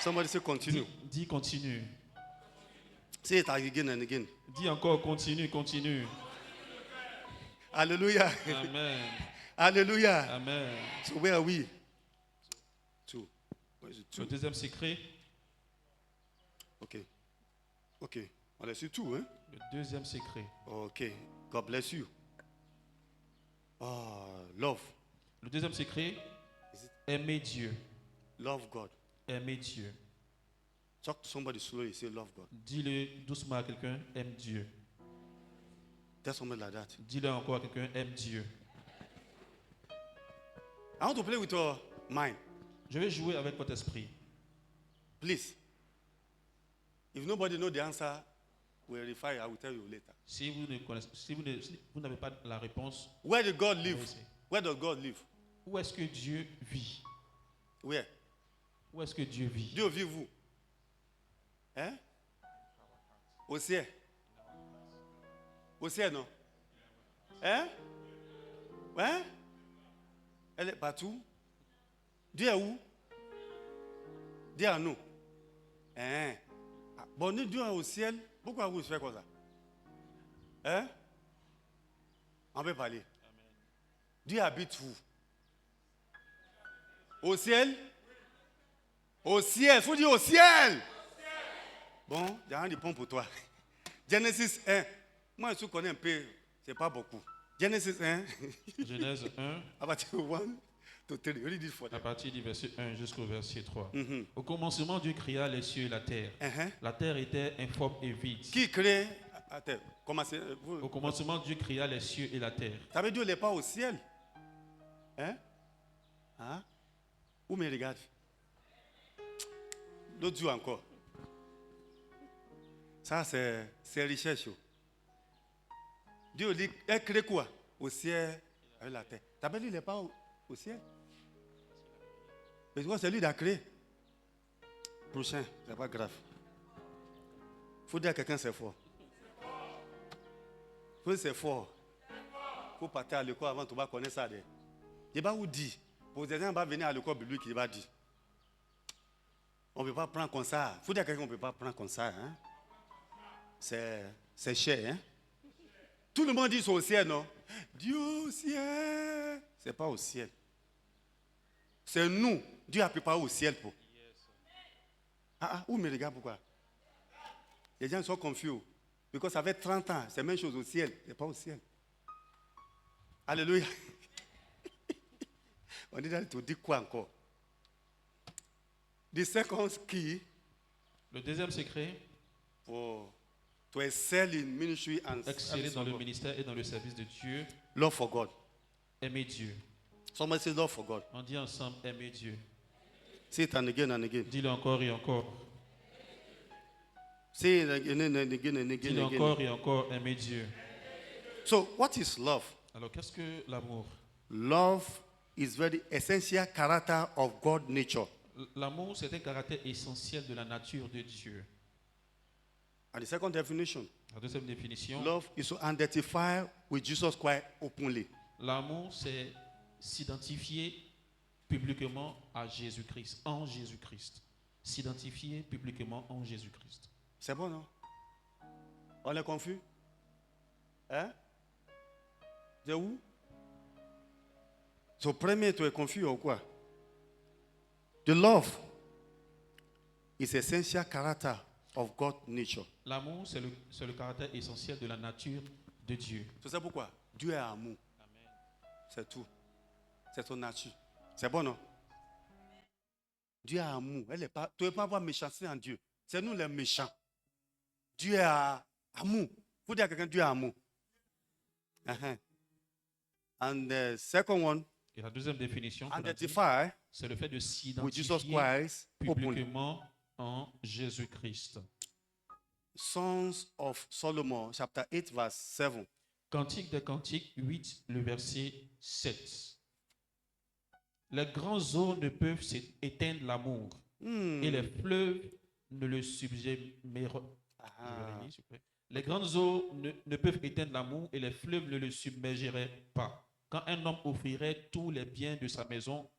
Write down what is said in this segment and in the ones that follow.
Somebody say continue. Dis continue. Say it again and again. Dis encore continue, continue. Hallelujah. Amen. Hallelujah. Amen. So where are we? Two. Where is it? Le Two. deuxième secret. Okay. Okay. On a su two, hein? Le deuxième secret. Okay. God bless you. Love. Le deuxième secret, aimer Dieu. Love God. Aimer Dieu. Talk to somebody slowly. Say love God. Dis-le doucement à quelqu'un, aime Dieu. Tell somebody like that. Dis-le encore à quelqu'un, aime Dieu. I want to play with your mind. Je vais jouer avec votre esprit. Please. If nobody knows the answer, we'll verify. I will tell you later. Si vous ne connaissez, si vous n'avez pas la réponse, Where did God live? Oui. Where does God live? où est-ce que Dieu vit? Where? Où est-ce que Dieu vit? Dieu vit vous. Hein? Au ciel. Au ciel, non? Hein? Hein? Elle est partout. Dieu est où? Dieu est à nous. Hein? Bon, Dieu est au ciel. Pourquoi vous faites comme ça? Hein? On peut parler. Dieu habite où? Au ciel? Au ciel. Il faut dire au ciel. Bon, j'ai un réponse pour toi. Genesis 1. Moi, je connais un peu. C'est pas beaucoup. Genesis 1. Genèse 1, À partir de 1 to 3. Read it for à them. partir du verset 1 jusqu'au verset 3. Mhm. Au commencement, Dieu créa les cieux et la terre. Uh-huh. La terre était informe et vide. Qui crée? Attends, commencez. Au commencement, Dieu créa les cieux et la terre. Ça veut dire qu'il n'est pas au ciel. Hein? Hein? Où me regarde? L'autre jour encore. Ça, c'est recherche. Dieu dit, elle crée quoi? Au ciel avec la terre. Ça veut dire qu'il n'est pas au ciel. Parce que c'est lui qui a créé. Prochain, c'est pas grave. Il faut dire à quelqu'un c'est fort. Il faut dire c'est fort. Il faut partir à l'école avant de connaître ça. Je vais vous dire. Pour les gens qui vont venir à l'école biblique, il va dire. On ne peut pas prendre comme ça. Il faut dire à quelqu'un qu'on ne peut pas prendre comme ça. Hein? C'est cher. Hein? Tout le monde dit c'est au ciel, non? Dieu au ciel. Ce n'est pas au ciel. C'est nous. Dieu a préparé au ciel pour. Où me regarde pourquoi? Les gens sont confus. Parce que ça fait 30 ans. C'est la même chose au ciel. Ce n'est pas au ciel. Alléluia. On dit là, tu dis quoi encore? The second key Le deuxième secret, for to excel in ministry and exceller dans le ministère et dans le service de Dieu, love for God. aimer Dieu. Somebody say love for God. On dit ensemble, aimer Dieu. Say it and again and again. Dis-le encore et encore. Say it again and again and again. Dis-le And encore again. et encore, aimer Dieu. So, what is love? Alors, qu'est-ce que l'amour? Love is very essential character of God nature. L'amour, c'est un caractère essentiel de la nature de Dieu. And the second definition, La deuxième définition, love is to identify with Jesus Christ openly. l'amour, c'est s'identifier publiquement à Jésus-Christ, en Jésus-Christ. S'identifier publiquement en Jésus-Christ. C'est bon, non? On est confus? Hein? C'est où? So, premier, tu es confus ou quoi? The love is essential character of God's nature. L'amour, c'est le caractère essentiel de la nature de Dieu. Tu sais pourquoi? Dieu est amour. Amen. C'est tout. C'est son nature. C'est bon, non? Dieu est amour. Tu ne peux pas avoir méchanceté en Dieu. C'est nous les méchants. Dieu est amour. Il faut dire à quelqu'un, Dieu est amour. Uh-huh. And the second one, Et la deuxième définition, qu'on a dit, identify c'est le fait de with Jesus s'identifier Christ openly. publiquement en Jésus-Christ. Sons of Solomon, chapter 8, verse 7. Cantique des Cantiques 8, le verset 7. Les grands eaux ne peuvent éteindre l'amour et les fleuves ne le submergeront. Les grandes eaux ne peuvent éteindre l'amour et les fleuves ne le submergeraient pas. Quand un homme offrirait tous les biens de sa maison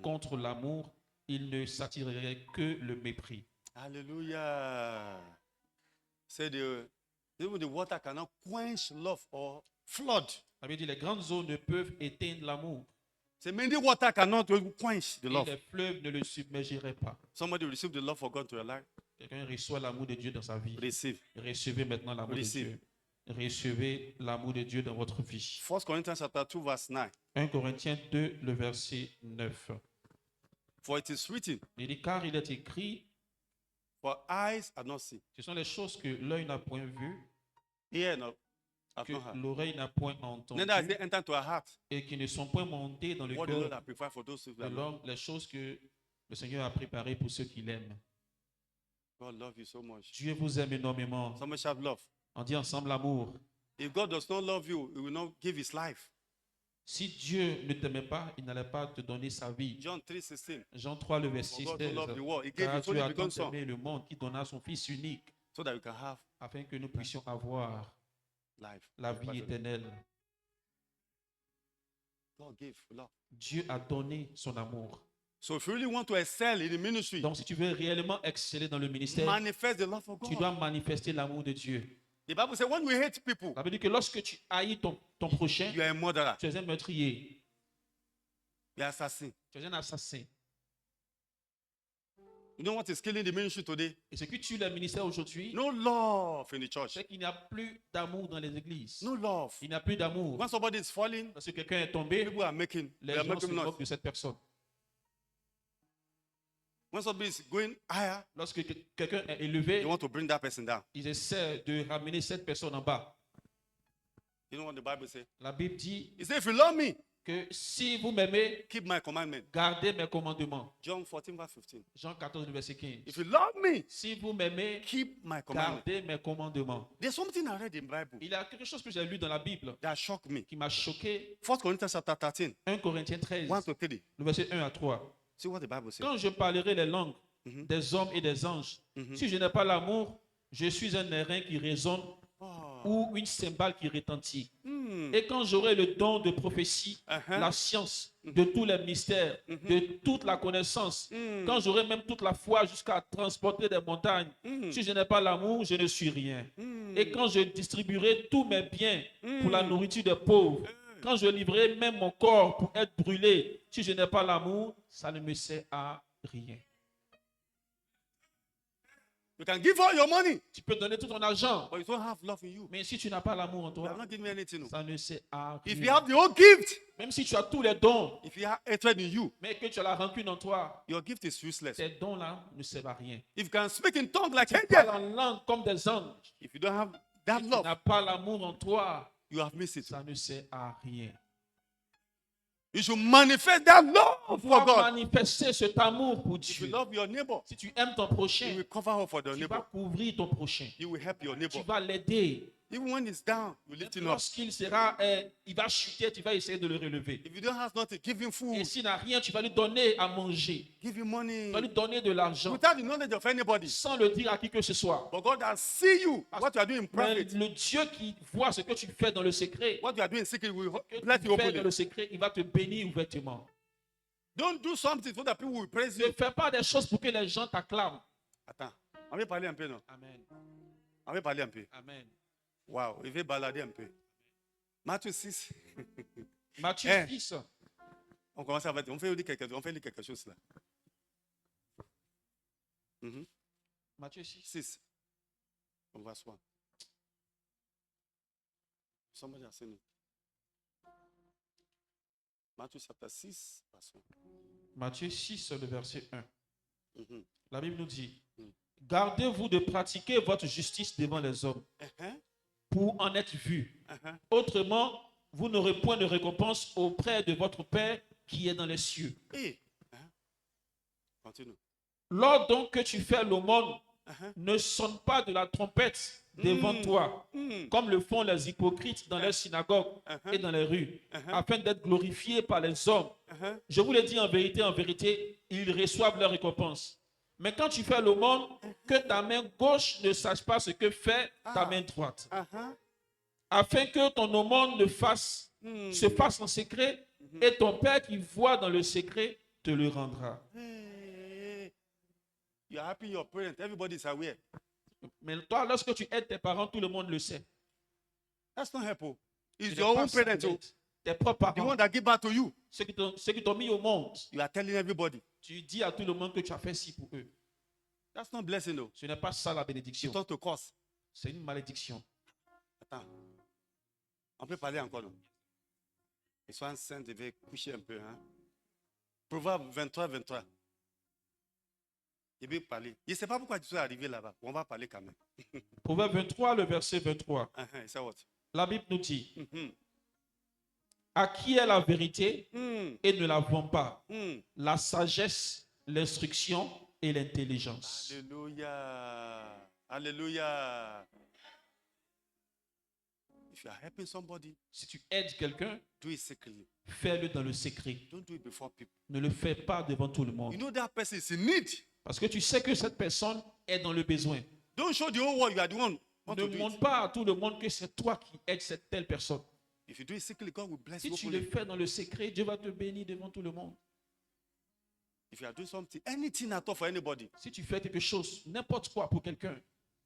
contre l'amour, il ne s'attirerait que le mépris. Hallelujah. Say even the water cannot quench love or flood. Ça veut dire les grandes eaux ne peuvent éteindre l'amour. Say many water cannot quench the Et love. les fleuves ne le submergeraient pas. Somebody receive the love of God to your life. Quelqu'un reçoit l'amour de Dieu dans sa vie. Receive. Recevez maintenant l'amour de Receive. Dieu. Recevez l'amour de Dieu dans votre vie. 1 Corinthians chapter 2 verse 9. 1 Corinthiens 2, le verset 9. For it is written, Il dit, car il est écrit, for eyes have not seen, ce sont les choses que l'œil n'a point vues, ear have que not heard. l'oreille n'a point entendues, Neither has it entered into our heart. et qui ne sont point montées dans le What the Lord cœur has prepared for those who de love Him. l'homme, les choses que le Seigneur a préparées pour ceux qui l'aiment. God love you so much. Dieu vous aime énormément. Somebody shout love. On dit ensemble l'amour. If God does not love you, He will not give His life. Si Dieu ne t'aimait pas, il n'allait pas te donner sa vie. John 3:16. Jean 3, le verset For God 16. so loved the world, He gave Car His Dieu only a begotten tant Son, aimé le monde qui donna son Fils unique, so that we can have afin que nous puissions avoir life. la vie éternelle. God gave love. Dieu a donné son amour. So if you really want to excel in the ministry, Donc, si tu veux réellement exceller dans le ministère, manifest the love of tu God. dois manifester l'amour de Dieu. The Bible says when we hate people, Ça veut dire que lorsque tu haïs ton prochain, you are a murderer, tu es un meurtrier, you are an assassin. tu es un assassin. You know what is killing the ministry today? Et ce qui tue le ministère aujourd'hui, No love in the church. c'est qu'il n'y a plus d'amour dans les églises. No love. Il n'y a plus d'amour. When somebody is falling, Parce que quelqu'un est tombé, people are making les they are gens se making noise. moquent de cette personne. When somebody is going higher, Lorsque quelqu'un est they élevé, want to bring that person down. ils essaient de ramener cette personne en bas. You know what the Bible says? La Bible dit It says, if you love me, que si vous m'aimez, keep my commandment. gardez mes commandements. John 14, verse 15. Jean 14, verset 15. If you love me, Si vous m'aimez, keep my commandment. gardez mes commandements. There's something I read in the Bible Il y a quelque chose que j'ai lu dans la Bible that shocked me. qui m'a choqué. 1 Corinthians chapter 13, 1 Corinthiens 13, 1 to 3. le verset 1 à 3. See what the Bible says. Quand je parlerai les langues Mhm. des hommes et des anges, Mhm. si je n'ai pas l'amour, je suis un airain qui résonne Oh. ou une cymbale qui retentit. Hmm. Et quand j'aurai le don de prophétie, Uh-huh. la science, de tous les mystères, de toute la connaissance, Mm. quand j'aurai même toute la foi jusqu'à transporter des montagnes, Mm. si je n'ai pas l'amour, je ne suis rien. Mm. Et quand je distribuerai tous mes biens pour la Mm. nourriture des pauvres, quand je livrerai même mon corps pour être brûlé, si je n'ai pas l'amour, ça ne me sert à rien. You can give all your money, Tu peux donner tout ton argent, but you don't have love in you. mais si tu n'as pas l'amour en You have toi, not given me anything. No. ça ne sert à If you rien. have the whole gift, Même si tu as tous les dons, if you have hatred in you, mais que tu as la rancune en toi, your gift is useless. ces dons-là ne servent à rien. If you can speak in tongues like Parle angels, en langue comme des anges. if you don't have that Tu love, n'as pas l'amour en toi, you have missed it. ça ne sert à rien. You should manifest that love Tu for dois God. manifester cet amour pour If you Dieu. love your neighbor, Si tu aimes ton you prochain, will cover up for the tu vas neighbor. couvrir ton prochain. You will help your Tu neighbor. vas l'aider. Even when it's down, you lift him up. Lorsqu'il sera, il va chuter, tu vas essayer de le relever. If you don't have nothing, give him Et food, s'il n'a rien, tu vas lui donner à manger. give him money. Tu vas lui donner de l'argent Without the knowledge of anybody. sans le dire à qui que ce soit. But God has seen you, what you are doing in Mais private, le Dieu qui voit ce que tu fais dans le secret, what you are doing in secret, will que tu bless you fais dans openly. le secret, il va te bénir ouvertement. Don't do something so that people will praise Ne you. fais pas des choses pour que les gens t'acclament. Attends, on va parler un peu, non? Amen. On va parler un peu. Amen. Wow, il va balader un peu. Matthieu 6. Matthieu Eh. 6. On commence à faire, on fait lire quelque chose là. Mhm. Matthieu 6. 6. On va se voir. Somebody has seen it. Matthieu chapter 6, verse 1. Matthieu 6, le verset 1. Mhm. La Bible nous dit, Mm. gardez-vous de pratiquer votre justice devant les hommes Uh-huh, pour en être vus. uh-huh. Autrement, vous n'aurez point de récompense auprès de votre Père qui est dans les cieux. Et, continue. Lors donc que tu fais l'aumône, Uh-huh. ne sonne pas de la trompette devant toi, Mm. comme le font les hypocrites dans les synagogues et dans les rues, afin d'être glorifiés par les hommes. Uh-huh. Je vous le dis en vérité, ils reçoivent leur récompense. Mais quand tu fais l'aumône, que ta main gauche ne sache pas ce que fait ta main droite, Uh-huh. afin que ton aumône ne Mm. se fasse en secret, et ton Père qui voit dans le secret te le rendra. Hey. you are helping your parents. Everybody is aware. Mais toi, lorsque tu aides tes parents, tout le monde le sait. That's not help. Oh. Ce It's n'est your pas own ça parents. de Oh. l'aide. Tes propres The parents, one that give back to you. ceux qui t'ont mis au monde. You are telling everybody. Tu dis à tout le monde que tu as fait ci pour eux. That's not blessing, no. Ce n'est pas ça la You bénédiction. talk to curse. C'est une malédiction. Attends. On peut parler encore, non? Les soins saints devaient coucher un peu. Hein? Proverbe 23, 23. Je vais parler. Je ne sais pas pourquoi tu es arrivé là-bas. On va parler quand même. Proverbe 23, le verset 23. C'est what? La Bible nous dit, Mhm. à qui est la vérité Mm, et ne la vend pas, mm. la sagesse, l'instruction et l'intelligence. Alléluia. Alléluia. If you are helping somebody, Si tu aides quelqu'un, do it secretly. fais-le dans le secret. Don't do it before people. Ne le fais pas devant tout le You monde. know that person is in need. Parce que tu sais que cette personne est dans le besoin. Don't show the whole world you are the one. Want Ne to do montre it. pas à tout le monde que c'est toi qui aides cette telle personne. If you do it secretly, God will bless Si you. tu le openly. fais dans le secret, Dieu va te bénir devant tout le monde. If you are doing something, anything at all for anybody. Si tu fais quelque chose, n'importe quoi pour quelqu'un.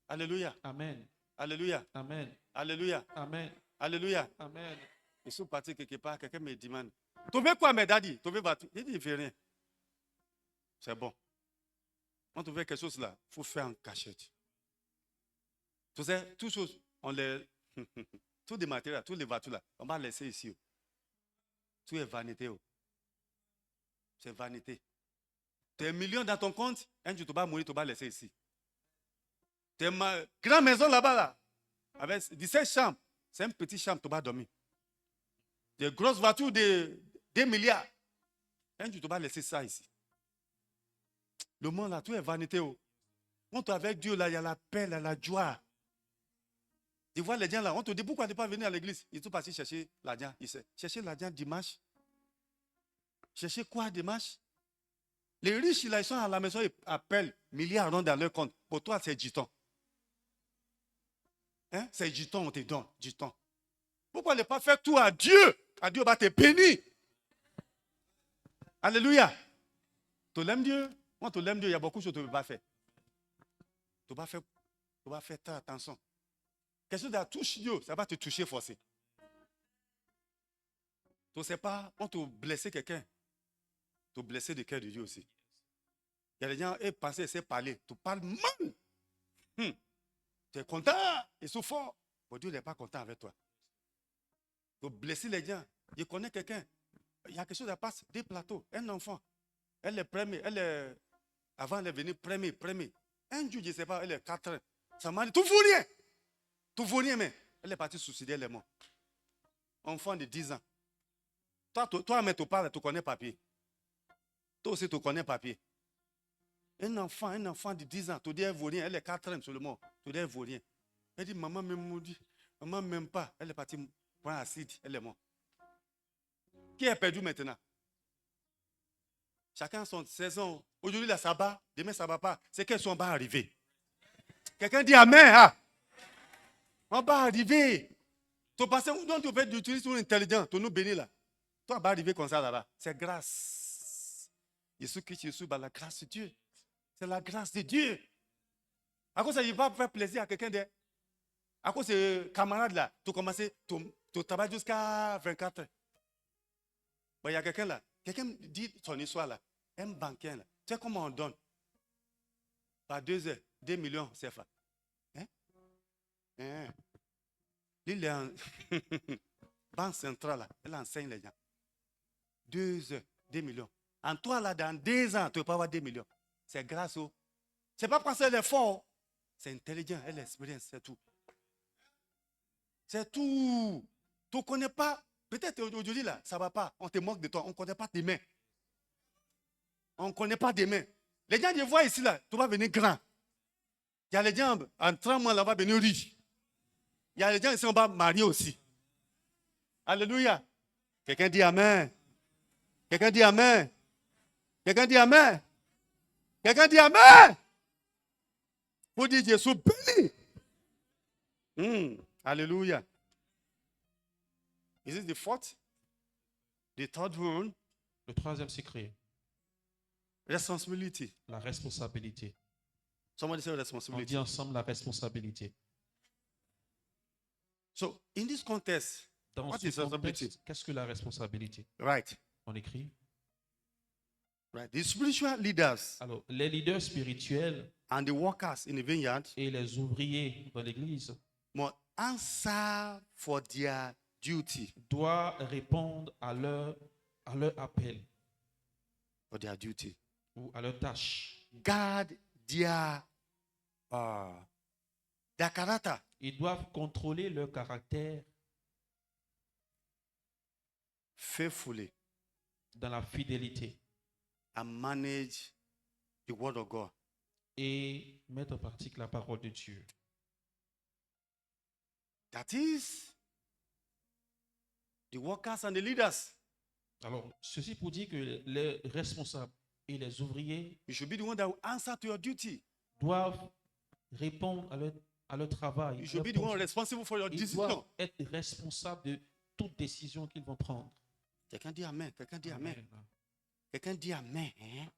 Alléluia. Amen. Alléluia. Amen. Alléluia. Amen. Alléluia. Amen. Je suis parti quelque part, quelqu'un me demande. Tu veux quoi, mes daddy? Tu veux battre? J'ai dit, il ne fait rien. C'est bon. Quand tu veux quelque chose là, il faut faire en cachette. Tu sais, toutes choses, on les. Tous les matériaux, tous les voitures là, on va laisser ici. Oh. Tout est vanité. Oh. C'est vanité. Tu as 1 million dans ton compte, un jour tu vas mourir, tu vas laisser ici. Tu as ma grande maison là-bas, là, avec 17 chambres. C'est une petite chambre, tu vas dormir. Des grosses voitures de 2 milliards. Un jour tu vas laisser ça ici. Le monde là, tout est vanité. Oh. Quand tu es avec Dieu là, il y a la paix, il y a la joie. Tu vois les gens là, on te dit pourquoi tu n'es pas venu à l'église? Ils sont partis chercher l'argent. Chercher l'argent dimanche. Chercher quoi dimanche? Les riches là, ils sont à la maison, ils appellent milliards dans leur compte. Pour toi, c'est giton. Hein? C'est giton, on te donne, giton. Pourquoi ne pas faire tout à Dieu? À Dieu va te bénir. Alléluia. Tu l'aimes Dieu? Quand tu l'aimes Dieu, il y a beaucoup de choses que tu ne peux pas faire. Tu vas faire très attention. Quelque chose de touche Dieu, ça va te toucher forcé. Tu ne sais pas, quand tu blesses quelqu'un, tu blesses le cœur de Dieu aussi. Il y a des gens qui pensent essayer de parler. Tu parles mal. Tu es content, ils sont forts. Mais Dieu n'est pas content avec toi. Tu blesses les gens. Je connais quelqu'un. Il y a quelque chose qui passe des plateaux. Un enfant. Elle est première. Avant, elle est venue première. Un jour, je ne sais pas, elle est 4 ans. Ça m'a dit, tu ne vaux rien. Tu ne vaux rien, mais elle est partie suicider, elle est morte. Enfant de 10 ans. Toi, mais tu parles, tu connais papier. Toi aussi, tu connais papier. Un enfant de 10 ans, tu dis, elle ne vaut rien. Elle est 4 ans seulement. Tu dis, elle ne vaut rien. Elle dit, maman me maudit. Maman ne m'aime pas. Elle est partie prendre acide, elle est morte. Qui est perdu maintenant? Chacun son saison. Aujourd'hui, la sabbat, demain, ça ne va pas. C'est qu'elles sont bas arrivées. Quelqu'un dit Amen. Hein? On va arriver. Tu passes où tu peux utiliser ton intelligence, tu nous bénis là. Toi, va arriver comme ça là-bas. C'est grâce. Jésus-Christ, Jésus, la grâce de Dieu. C'est la grâce de Dieu. À cause ça, il va faire plaisir à quelqu'un de. À cause de ce camarade là, tu commences, tu travailles jusqu'à 24 heures. Il y a quelqu'un là. Quelqu'un dit son histoire là. Un banquier là. Tu sais comment on donne? Par 2 heures, 2 millions CFA. Il est en banque centrale là. Elle enseigne les gens. 2 heures, 2 millions. En toi là, dans 2 ans, tu ne peux pas avoir 2 millions. C'est grâce au. C'est pas parce qu'elle est forte. C'est intelligent, elle a l'expérience, c'est tout. C'est tout. Tu ne connais pas. Peut-être aujourd'hui là, ça ne va pas. On te moque de toi. On ne connaît pas tes mains. On ne connaît pas tes mains. Les gens, ils voient ici là, tu vas venir grand. Il y a les gens, en 30 mois là, on va venir riche. Il y a les gens ici, on va marier aussi. Alléluia. Quelqu'un dit Amen. Quelqu'un dit Amen. Quelqu'un dit Amen. Quelqu'un dit Amen. Vous dites Jésus béni. Alléluia. Is it the fourth? The third one? Le troisième secret, Responsibility. la responsabilité. Somebody say On responsibility. dit ensemble la responsabilité. So in this context, Dans what ce is responsibility? contexte, qu'est-ce que la responsabilité? Right. On écrit. Right. The spiritual leaders Alors, les leaders spirituels and the workers in the vineyard et les ouvriers dans l'église must answer for their duty. doivent répondre à leur appel For their duty. ou à leur tâche. Guard their character. Ils doivent contrôler leur caractère Faithfully dans la fidélité and manage the word of God. et mettre en pratique la parole de Dieu. That is the workers and the leaders. Alors, ceci pour dire que les responsables et les ouvriers You should be the one that will answer to your duty. doivent répondre à leur travail. You à should be leur the one poste. responsible for your Ils decision. doivent être responsables de toute décision qu'ils vont prendre. Quelqu'un dit Amen. Quelqu'un dit Amen. Amen. Quelqu'un dit Amen. Hein?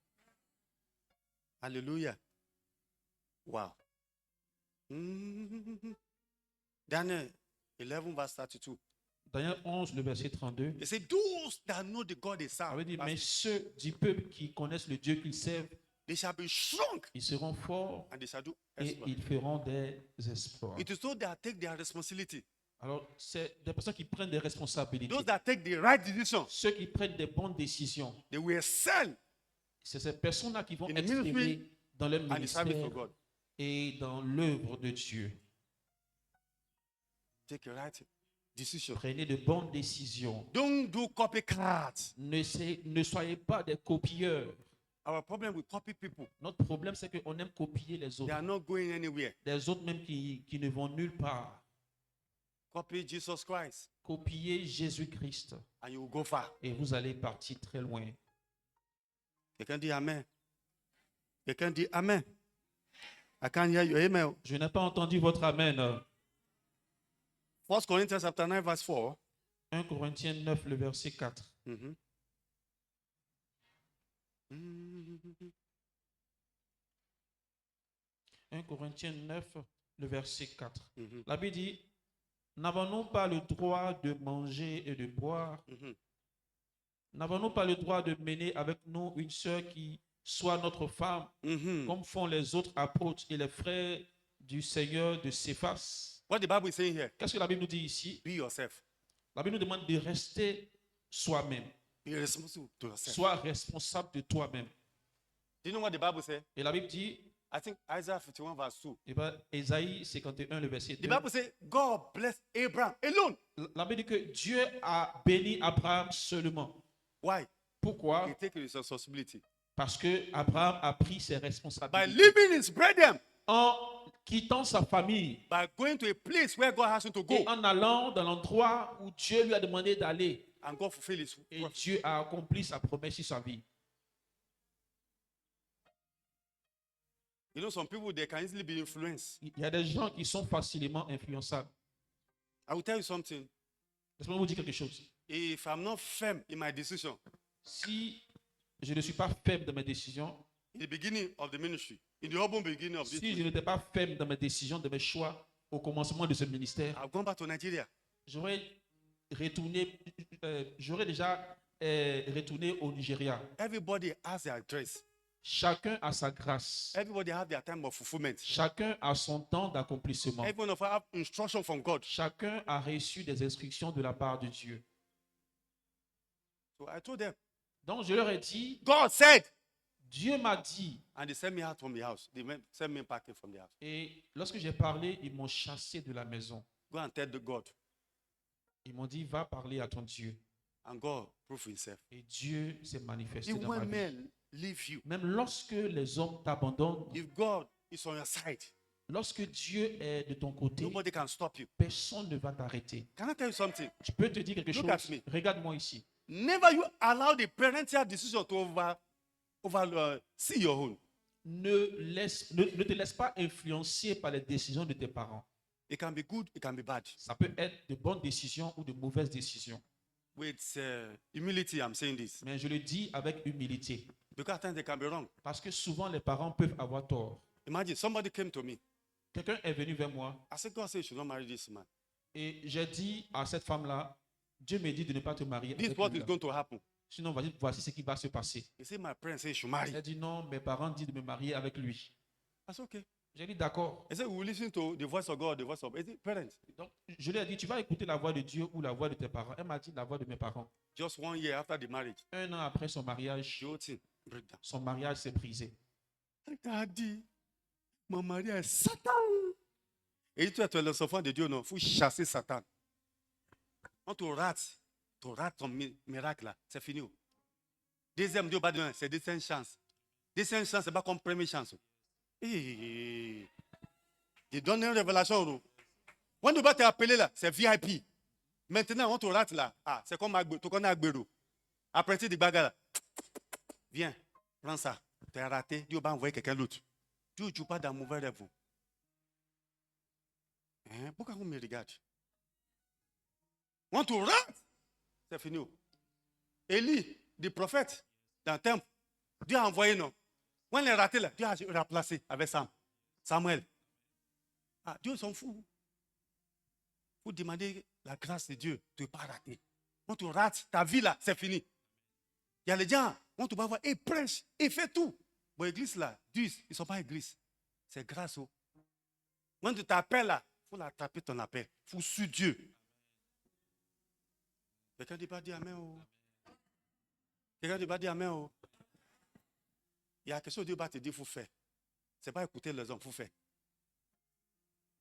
Alléluia. Wow. Daniel 11 verse 32. Daniel 11, le verset 32. It says, those that know the God they Ça serve, veut dire, mais ceux du peuple qui connaissent le Dieu qu'ils servent, they shall be strong ils seront forts and they shall do et exploit. ils feront des exploits. It is those that take their responsibility. Alors, c'est des personnes qui prennent des responsabilités. Those that take the right decision, Ceux qui prennent des bonnes décisions. they will excel C'est ces personnes-là qui vont In the exceller ministry dans leur and the service ministère of God. et dans l'œuvre de Dieu. Take a right decision. Prenez de bonnes décisions. Don't do copycat. Ne soyez pas des copieurs. Our problem with copy people, Notre problème, c'est qu'on aime copier les they autres. are not going anywhere. Les autres même qui ne vont nulle part. Copy Jesus Christ Copiez Jésus-Christ and you will go far. et vous allez partir très loin. Quelqu'un dit Amen. Quelqu'un dit Amen. I can't hear you. Amen. Je n'ai pas entendu votre Amen. 1 Corinthians chapter 9 verse 4. 1 Corinthiens 9, le verset 4. Mhm. 1 Corinthiens 9, le verset 4. Mhm. La Bible dit, n'avons-nous pas le droit de manger et de boire? Mhm. N'avons-nous pas le droit de mener avec nous une sœur qui soit notre femme, Mhm. comme font les autres apôtres et les frères du Seigneur de Céphas? What the Bible is saying here, Qu'est-ce que la Bible nous dit ici? be yourself. La Bible nous demande de rester soi-même. Be responsible to yourself. Sois responsable de toi-même. Do you know what the Bible says? Et la Bible dit, I think Isaiah 51 verse 2. eh ben, Ésaïe 51, le verset The 2. Bible says God bless Abraham alone. La Bible dit que Dieu a béni Abraham seulement. Why? Pourquoi? He take his responsibility. Parce que Abraham a pris ses By responsabilités. leaving his brethren, En quittant sa famille by going to a place where God has him to go, et en allant dans l'endroit où Dieu lui a demandé d'aller. and God fulfill his Et word. Dieu a accompli sa promesse sur sa vie. You know, some people they can easily be influenced. Il y a des gens qui sont facilement influençables. I will tell you something. Laisse-moi vous dire quelque chose. If I'm not firm in my decision Si je ne suis pas ferme dans mes décisions, in the beginning of the ministry, in the humble beginning of this, si je ministry, n'étais pas ferme dans mes décisions, dans mes choix au commencement de ce ministère, I've gone back to Nigeria. j'aurais déjà retourné au Nigeria. Everybody has their dress. Chacun a sa grâce. Everybody has their time of fulfillment. Chacun a son temps d'accomplissement. Every one of us have instruction from God. Chacun a reçu des instructions de la part de Dieu. So I told them, Donc je leur ai dit, God said, Dieu m'a dit. and they sent me out from the house. They sent me packing from the house. Et lorsque j'ai parlé, ils m'ont chassé de la maison. Go and tell the God, Ils m'ont dit, va parler à ton Dieu. and God prove himself. Et Dieu s'est manifesté Even dans ma when vie. men leave you, Même lorsque les hommes t'abandonnent, if God is on your side, lorsque Dieu est de ton côté, nobody can stop you. personne ne va t'arrêter. Can I tell you something? Je peux te dire quelque Look chose. at me. Regarde-moi ici. Never you allow the parental decision to see your own. Ne te laisse pas influencer par les décisions de tes parents. It can be good, it can be bad. Ça peut être de bonnes décisions ou de mauvaises décisions. With humility, I'm saying this. Mais je le dis avec humilité. Because at times they can be wrong. Parce que souvent, les parents peuvent avoir tort. Imagine, somebody came to me. Quelqu'un est venu vers moi I said, God said you should not marry this man. et j'ai dit à cette femme-là, Dieu me dit de ne pas te marier This is avec what lui. is going to happen. Sinon, voici ce qui va se passer. He said, my parents say you should marry. Elle dit non, mes parents disent de me marier avec lui. I said, okay. J'ai dit d'accord. He said, we will listen to the voice of God, the voice of parents. Donc, je lui ai dit, tu vas écouter la voix de Dieu ou la voix de tes parents. Elle m'a dit la voix de mes parents. Just 1 year after the marriage, 1 an après son mariage, the whole thing break down. son mariage s'est brisé. Daddy, mon mari est Satan. Et tu es les enfants de Dieu, non? Il faut chasser Satan. On te rate ton miracle là, c'est fini. Deuxième Dieu, c'est deuxième chance. Deuxième chance, c'est pas comme première chance. Je donne une révélation. Quand tu vas t'appeler là, c'est VIP. Maintenant, on te rate là. Ah, c'est comme tu connais Agbero. Après, tu dis bagarre. Viens, prends ça. Tu as raté. Dieu va envoyer quelqu'un d'autre. Dieu ne joue pas dans mauvais rêve. Hein? Pourquoi vous me regardez? On te rate. C'est fini. Élie, le prophète, dans le temple, Dieu a envoyé, non? Quand il est raté là, Dieu a remplacé avec Samuel. Ah, Dieu s'en fout. Il faut demander la grâce de Dieu de ne pas rater. Quand tu rates ta vie là, c'est fini. Il y a les gens, on te va voir, et prêche, et fait tout. Bon, l'église là, Dieu, ils ne sont pas église. C'est grâce au. Quand tu t'appelles là, il faut l'attraper ton appel. Il faut suivre Dieu. Quelqu'un ne dit pas dire Amen. Oh. Quelqu'un ne dit pas dire Amen. Oh. Il y a quelque chose que Dieu va te dire, il faut faire. Ce n'est pas écouter les hommes, il faut faire.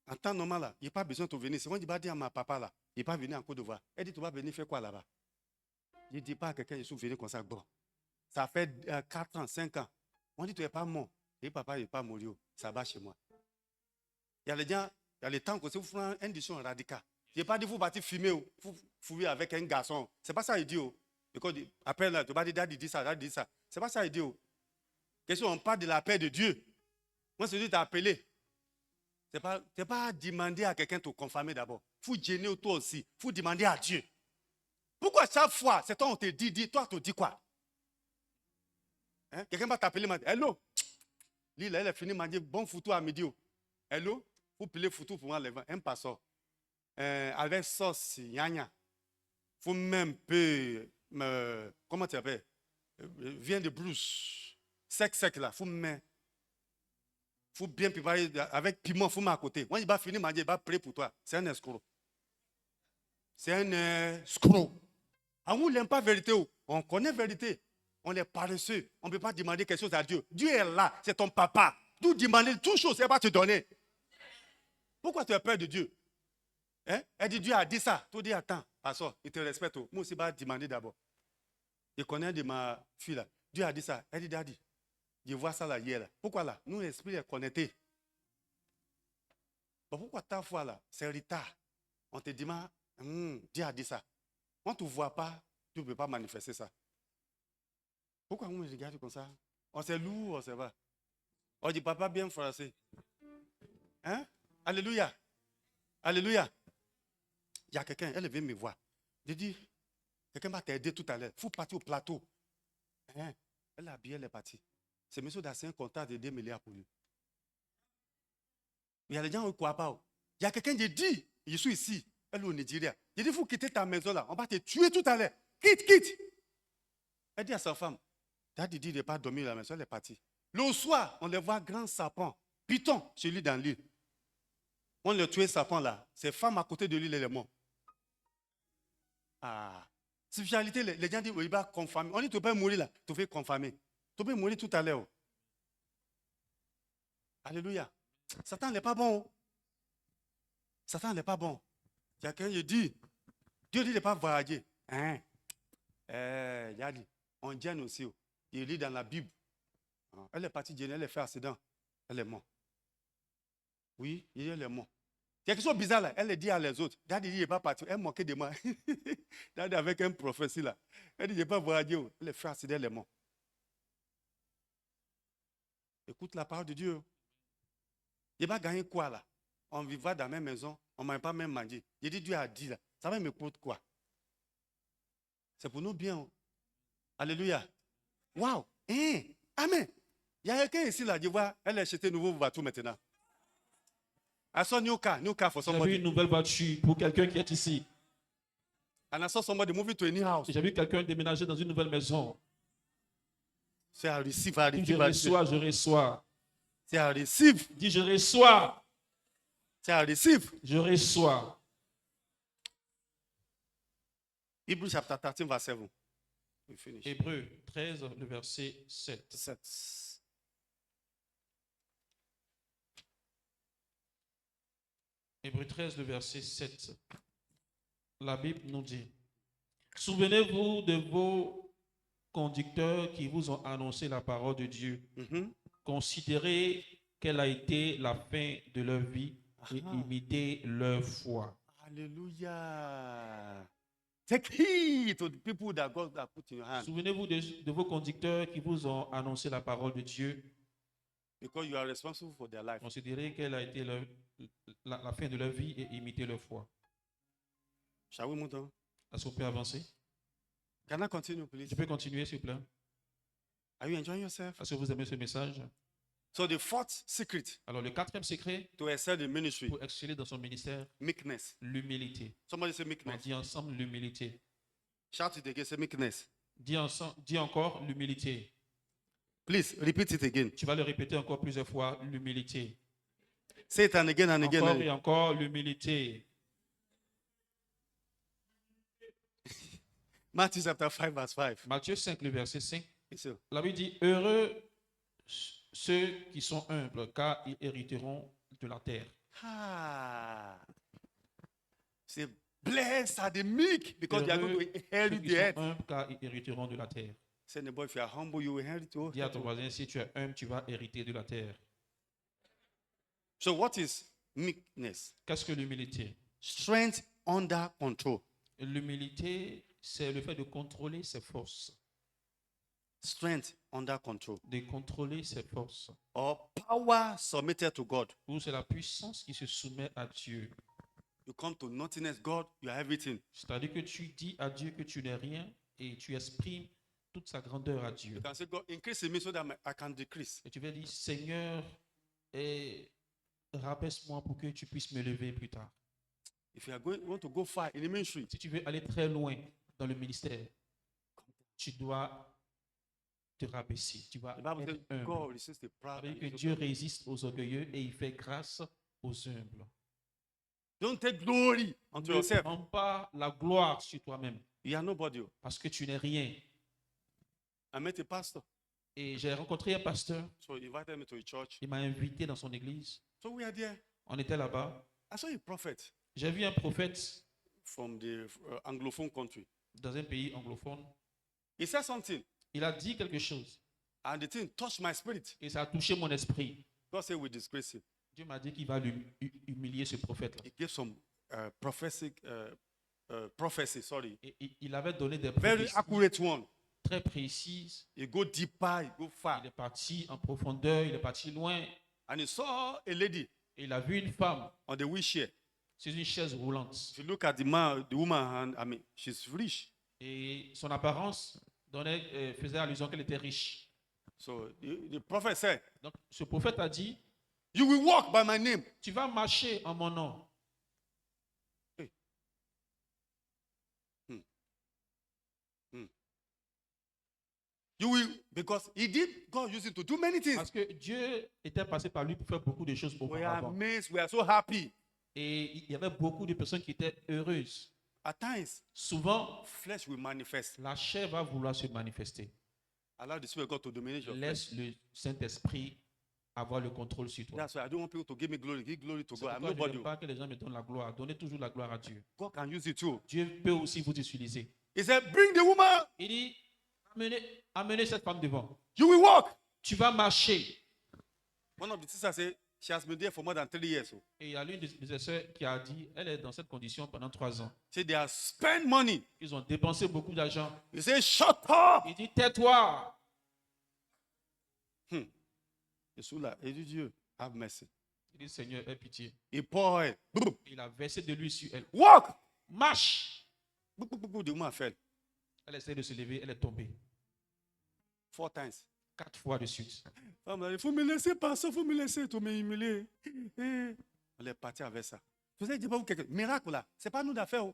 En temps normal, là, il n'y a pas besoin de venir. Si on dit pas dire à ma papa, là, il n'est pas venu en Côte d'Ivoire. Elle dit, tu vas venir faire quoi là-bas? Je ne dis pas à quelqu'un, je suis venu comme ça. Bon, ça fait 4 ans, 5 ans. On dit, tu n'es pas mort. Et papa, il n'est pas mort. Ça va chez moi. Il y a les gens, il y a les temps que si vous faites une décision radicale. Je n'ai pas dit, vous partir fumer ou fouiller avec un garçon. Ce n'est pas ça, il dit. Après, là, tu vas dire, daddy dit ça, daddy dit ça. Ce n'est pas ça, il dit. Question, on parle de la paix de Dieu. Moi, c'est Dieu t'a appelé. Ce n'est pas demander à quelqu'un de te confirmer d'abord. Il faut gêner toi aussi. Il faut demander à Dieu. Pourquoi chaque fois, c'est toi on te dit, toi, tu te dis quoi? Hein? Quelqu'un va t'appeler, m'a dit, hello. Lui, là, elle a fini, m'a dit, bon foutu à midi. Hello, vous pilez foutu pour moi, un passeur. Avec sauce, yanya. Il faut même peu, comment tu appelles? Vient de brousse. Sec là, il faut même. Il faut bien préparer avec piment, il faut mettre à côté. Quand il va finir, il va prier pour toi. C'est un escroc. C'est un escroc. On n'aime pas la vérité. On connaît la vérité. On est paresseux. On ne peut pas demander quelque chose à Dieu. Dieu est là, c'est ton papa. Tout demander, toute chose, il va te donner. Pourquoi tu as peur de Dieu? Hein? Elle dit, Dieu a dit ça. Tu dis, attends, pasteur, il te respecte. Moi aussi, je vais demander d'abord. Je connais de ma fille là. Dieu a dit ça. Elle dit, daddy. Je vois ça là hier. Là. Pourquoi là? Nous, l'esprit est connecté. Bon, pourquoi ta foi là? C'est retard. On te demande, Dieu a dit ça. On ne te voit pas, tu ne peux pas manifester ça. Pourquoi on me regarde comme ça? On s'est lourd, on sait pas. On dit, papa bien français. Hein? Alléluia. Alléluia. Il y a quelqu'un, elle vient me voir. Je dis, quelqu'un va t'aider tout à l'heure. Il faut partir au plateau. Hein? Elle a habillé, elle est partie. C'est monsieur Dassin, un contrat de 2 milliards pour lui. Il y a des gens qui ne croient pas. Il y a quelqu'un qui dit, je suis ici, elle est au Nigeria. Il dit, il faut quitter ta maison là, on va te tuer tout à l'heure. Quitte. Elle dit à sa femme, Daddy dit de ne pas dormir à la maison, elle est partie. Le soir, on les voit grand sapin, python chez lui dans l'île. On le tué sapin là, ses femmes à côté de lui, elle est morte. Ah, spécialité, les gens disent, il va confirmer. On dit, tu peux mourir là, tu peux confirmer. Tu peux mourir tout à l'heure. Alléluia. Satan n'est pas bon. Satan n'est pas bon. Quelqu'un dit, Dieu dit de ne pas voyager. Hein? On gêne aussi. Il lit dans la Bible. Elle est partie gêner, elle a fait accident. Elle est morte. Oui, elle est morte. Quelque chose de bizarre là. Elle dit à les autres. Daddy dit, il n'est pas parti. Elle moquait de moi. Daddy avec un prophétie là. Elle dit, je ne vais pas voyager. Elle a fait accident, elle est morte. Écoute la parole de Dieu. Il va gagner quoi là? On vivra dans la même maison, on ne m'a pas même mangé. J'ai dit, Dieu a dit là. Ça va me coûter quoi? C'est pour nous bien. Alléluia. Waouh. Amen. Il y a quelqu'un ici, là, je vois, elle a acheté un nouveau voiture maintenant. I saw new car for J'ai vu somebody. une nouvelle voiture pour quelqu'un qui est ici. And I saw somebody moving to a new house. J'ai vu quelqu'un déménager dans une nouvelle maison. Say, I receive, Dis, je reçois, je reçois. Say, I receive. Dis, je reçois, Say, I receive. je reçois. Hebrews chapter 13, verse 7. We finish. Hébreux 13, le verset 7. 7. Hébreux 13, le verset 7. La Bible nous dit, souvenez-vous de vos conducteurs qui vous ont annoncé la parole de Dieu. Mhm. Considérez quelle a été la fin de leur vie et Ah. imitez leur foi. Hallelujah. Take heed to the people that God has put in your hand. Souvenez-vous de vos conducteurs qui vous ont annoncé la parole de Dieu. Because you are responsible for their life. Considérez quelle a été la fin de leur vie et imitez leur foi. Shall we move on? Est-ce qu'on peut avancer? Can I continue, please? Je peux continuer, s'il vous plaît? Are you enjoying yourself? Est-ce que vous aimez ce message? So the fourth secret Alors, le quatrième secret to excel in ministry, pour exceller dans son ministère, meekness. l'humilité. Somebody say On meekness. dit ensemble l'humilité. Shout it again, say meekness. Dis encore l'humilité. Please repeat it again. Tu vas le répéter encore plusieurs fois, l'humilité. Say it and again and again. Encore et encore l'humilité. Matthew chapter 5, verse 5. Matthieu 5, le verset 5. Yes, sir. La Bible dit, heureux ceux qui sont humbles, car ils hériteront de la terre. Ah. Say, blessed are the meek because they are going Heureux to ceux inherit qui the sont earth. humbles, car ils hériteront de la terre. Say, neighbor, if you are humble, you will inherit the Dis à ton earth. voisin, si tu es humble, tu vas hériter de la terre. So, what is meekness? Qu'est-ce que l'humilité? Strength under control. L'humilité, c'est le fait de contrôler ses forces. Strength under control. De contrôler ses forces. Or power submitted to God. Ou c'est la puissance qui se soumet à Dieu. You come to nothingness, God, you are everything. C'est-à-dire que tu dis à Dieu que tu n'es rien et tu exprimes toute sa grandeur à Dieu. You can say, God, increase in me so that I can decrease. Et tu vas dire, Seigneur, rabaisse-moi pour que tu puisses me lever plus tard. If you are going, want to go far in the ministry, Si tu veux aller très loin dans le ministère, tu dois te rabaisser. Tu vas the Bible says, être humble. God resists the Ça proud. veut and dire que gives Dieu to- résiste aux orgueilleux et il fait grâce aux humbles. Don't take glory unto Ne yourself. prends pas la gloire sur toi-même You are nobody. parce que tu n'es rien. I met a pastor, Et j'ai rencontré un pasteur, so he invited me to a church. il m'a invité dans son église. So we are there. On était là-bas. I saw a prophet J'ai vu un prophète from the Anglophone country. dans un pays anglophone. He said something, Il a dit quelque chose and the thing touched my spirit. et ça a touché mon esprit. God said, we disgrace him. Dieu m'a dit qu'il va humilier ce prophète-là. He gave some prophecy. Sorry, Et il avait donné des very prophéties accurate one. très précises. He go deeper, he go far, Il est parti en profondeur, il est parti loin. and he saw a lady Et il a vu une femme on the wheelchair. sur une chaise roulante. If you look at the man, the woman, and I mean, she's rich. Et son apparence faisait allusion qu'elle était riche. So the prophet said, Donc ce prophète a dit, you will walk by my name. tu vas marcher en mon nom. You will, because he did, God used it to do many things. Parce que Dieu était passé par lui pour faire beaucoup de choses We are auparavant. amazed, we are so happy. Et il y avait beaucoup de personnes qui étaient heureuses. At times, Souvent, flesh will manifest. la chair va vouloir se manifester. Allow the Spirit of God to dominate your flesh. Laisse le Saint-Esprit avoir le contrôle sur toi. That's why I don't want people to give me glory. Give glory to C'est God. I'm pourquoi je nobody. n'aime pas que les gens me donnent la gloire. Donnez toujours la gloire à Dieu. God can use it too. Dieu peut aussi vous utiliser. He said, bring the woman. Il dit, amenez cette femme devant. You will walk. Tu vas marcher. One of the sisters said, she has been there for more than 3 years. Et il y a l'une de ses sœurs qui a dit, elle est dans cette condition pendant 3 ans. Say they have spent money. Ils ont dépensé beaucoup d'argent. He said, shut up. Il dit, tais-toi. Et dit Dieu, have mercy. Il dit, Seigneur, aie pitié. He poured oil. Boom. Il a versé de l'huile sur elle. Walk. Marche. Boom, boom, boom, boom. The woman fell Elle essaie de se lever, elle est tombée. 4 times. 4 fois de suite. Il faut me laisser, pasteur, il faut me laisser, tu m'humilier. On est parti avec ça. Vous avez dit, pas vous, quelque miracle là, ce n'est pas nous d'affaire.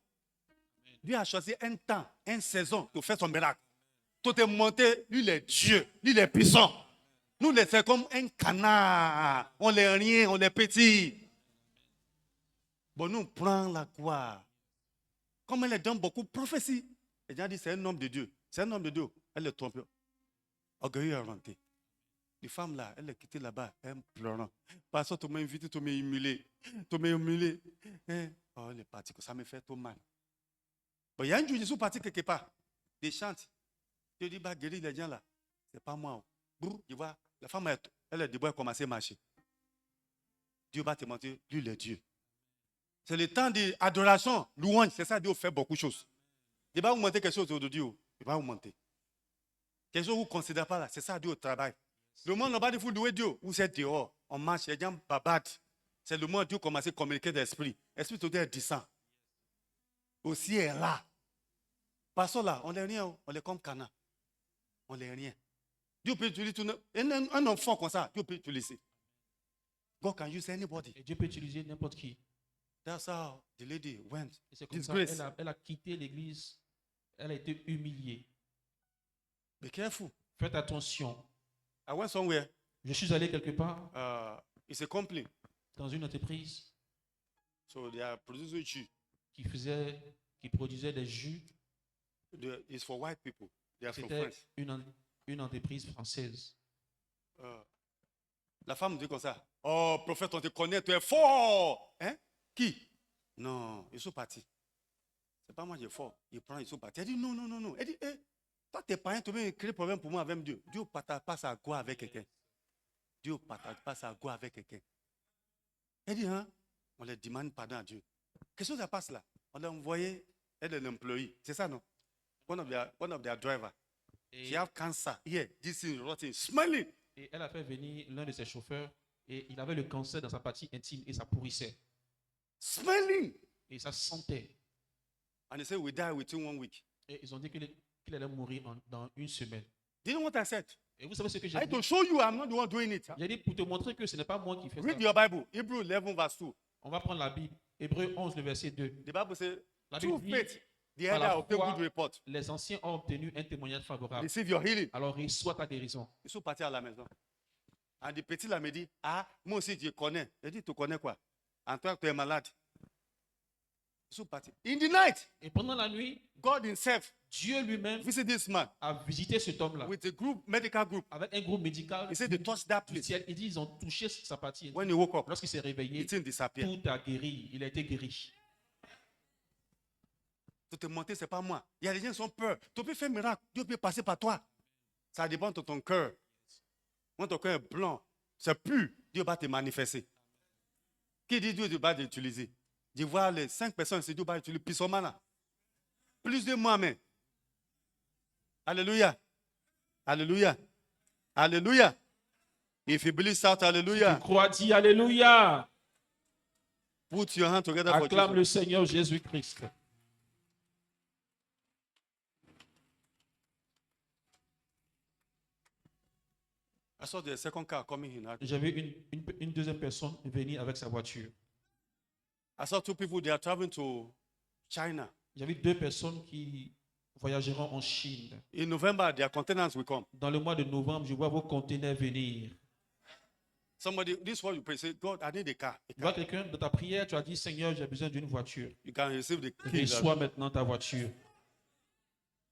Dieu a choisi un temps, une saison pour faire son miracle. Tout est monté, lui, il est Dieu, lui, il est puissant. Nous, c'est comme un canard. On n'est rien, on est petit. Bon, nous, on prend la gloire. Comme elle est dans beaucoup de prophéties. Et Dieu a dit, c'est un homme de Dieu. C'est un homme de Dieu. Elle est trompée. Orgueilleux est rentré. Les femmes là, elle est quittée là-bas, elle pleurant. Pasteur, tu m'as invité, tu m'as humilié. Tu m'as humilié. Oh, elle est partie, ça me fait trop mal. Bon, il y a un jour, je suis parti quelque part. Des chantes. Je dis, bah, guéris les gens là. C'est pas moi. Brrr, tu vois, la femme, elle est debout, elle a commencé à marcher. Dieu va te mentir, lui, il est Dieu. C'est le temps d'adoration, louange. C'est ça, Dieu fait beaucoup de choses. Il va vous monter quelque chose de Dieu. Il va vous monter. Quelque chose que vous ne considérez pas là, c'est ça, Dieu travaille. Le monde n'a pas de fou louer Dieu. Vous êtes dehors, on marche, les gens babadent. C'est le moment où Dieu commence à communiquer d'esprit. L'esprit tout est descend. Aussi est là. Parce que là, on n'est rien, on est comme Cana. On n'est rien. Dieu peut utiliser un enfant comme ça, Dieu peut utiliser. God can use anybody. Et Dieu peut utiliser n'importe qui. That's how the lady went. Et c'est comme Disgrace. ça, elle a quitté l'église. Elle a été humiliée. Be careful. Faites attention. I went somewhere. Je suis allé quelque part It's a company. dans une entreprise So they are producing jus. qui produisait des jus. It's for white people. They are from C'était France. une entreprise française. La femme dit comme ça. Oh, prophète, on te connaît, tu es fort. Hein? Qui? Non, ils sont partis. C'est pas moi qui est fort. Ils prennent, ils sont partis. Elle dit non, non, non, non. Elle dit, toi, t'es pas rien, tu veux créer problème pour moi avec Dieu. Dieu ne partage pas sa gloire avec quelqu'un. Dieu ne partage pas sa gloire avec quelqu'un. Elle dit, hein? On leur demande pardon à Dieu. Qu'est-ce que ça passe là? On l'a envoyé, elle est l'employé. C'est ça, non? One of their drivers. Et, She have cancer. Here, this is rotten. Smiling. et elle a fait venir l'un de ses chauffeurs et il avait le cancer dans sa partie intime et ça pourrissait. Smiling. Et ça sentait. And they say we die within 1 week. Et ils ont dit qu'il allait mourir dans une semaine. Do you know what I said? Et vous savez ce que j'ai I dit? to show you I'm not the one doing it. J'ai dit pour te montrer que ce n'est pas moi qui fais Read ça. your Bible. Hebrew 11 verse 2. On va prendre la Bible. Hébreux 11, le verset 2. The Bible says, La through Bible dit, faith, the par elder la obtain foi, good report. les anciens ont obtenu un témoignage favorable. Receive your healing. Alors reçois ta guérison. Ils sont partis à la maison. And the petit là me dit, ah, moi aussi je connais. Je dis, tu connais quoi? En toi, tu es malade. Ils sont partis. In the night, Et pendant la nuit, God himself Dieu lui-même visit this man a visité cet homme-là with a group, medical group. avec un groupe médical He said they touched that du place. ciel. Il dit ils ont touché sa partie. When he woke up, Lorsqu'il s'est the réveillé, thing disappeared. tout a guéri. Il a été guéri. Tu te mentir, ce n'est pas moi. Il y a des gens qui ont peur. Tu peux faire un miracle. Dieu peut passer par toi. Ça dépend de ton cœur. Quand ton cœur est blanc, c'est pur, Dieu va te manifester. Qui dit Dieu va t'utiliser? Je vois les 5 personnes, c'est Dieu va utiliser. Puis son là. Plus de moi-même. Alléluia. Alléluia. Alléluia. If you believe, shout Tu Alléluia. crois, dis Alléluia. Put your hand together for Acclame Jesus. le Seigneur Jésus-Christ. I saw the second car coming in. J'ai vu une deuxième personne venir avec sa voiture. I saw 2 people, they are traveling to China. J'ai vu 2 personnes qui voyageront en Chine. In November, their containers will come. Dans le mois de novembre, je vois vos conteneurs venir. Somebody, this is what you pray. Say, God, I need a car. Tu vois quelqu'un dans ta prière, tu as dit Seigneur, j'ai besoin d'une voiture. You can receive the keys. Reçois maintenant ta voiture.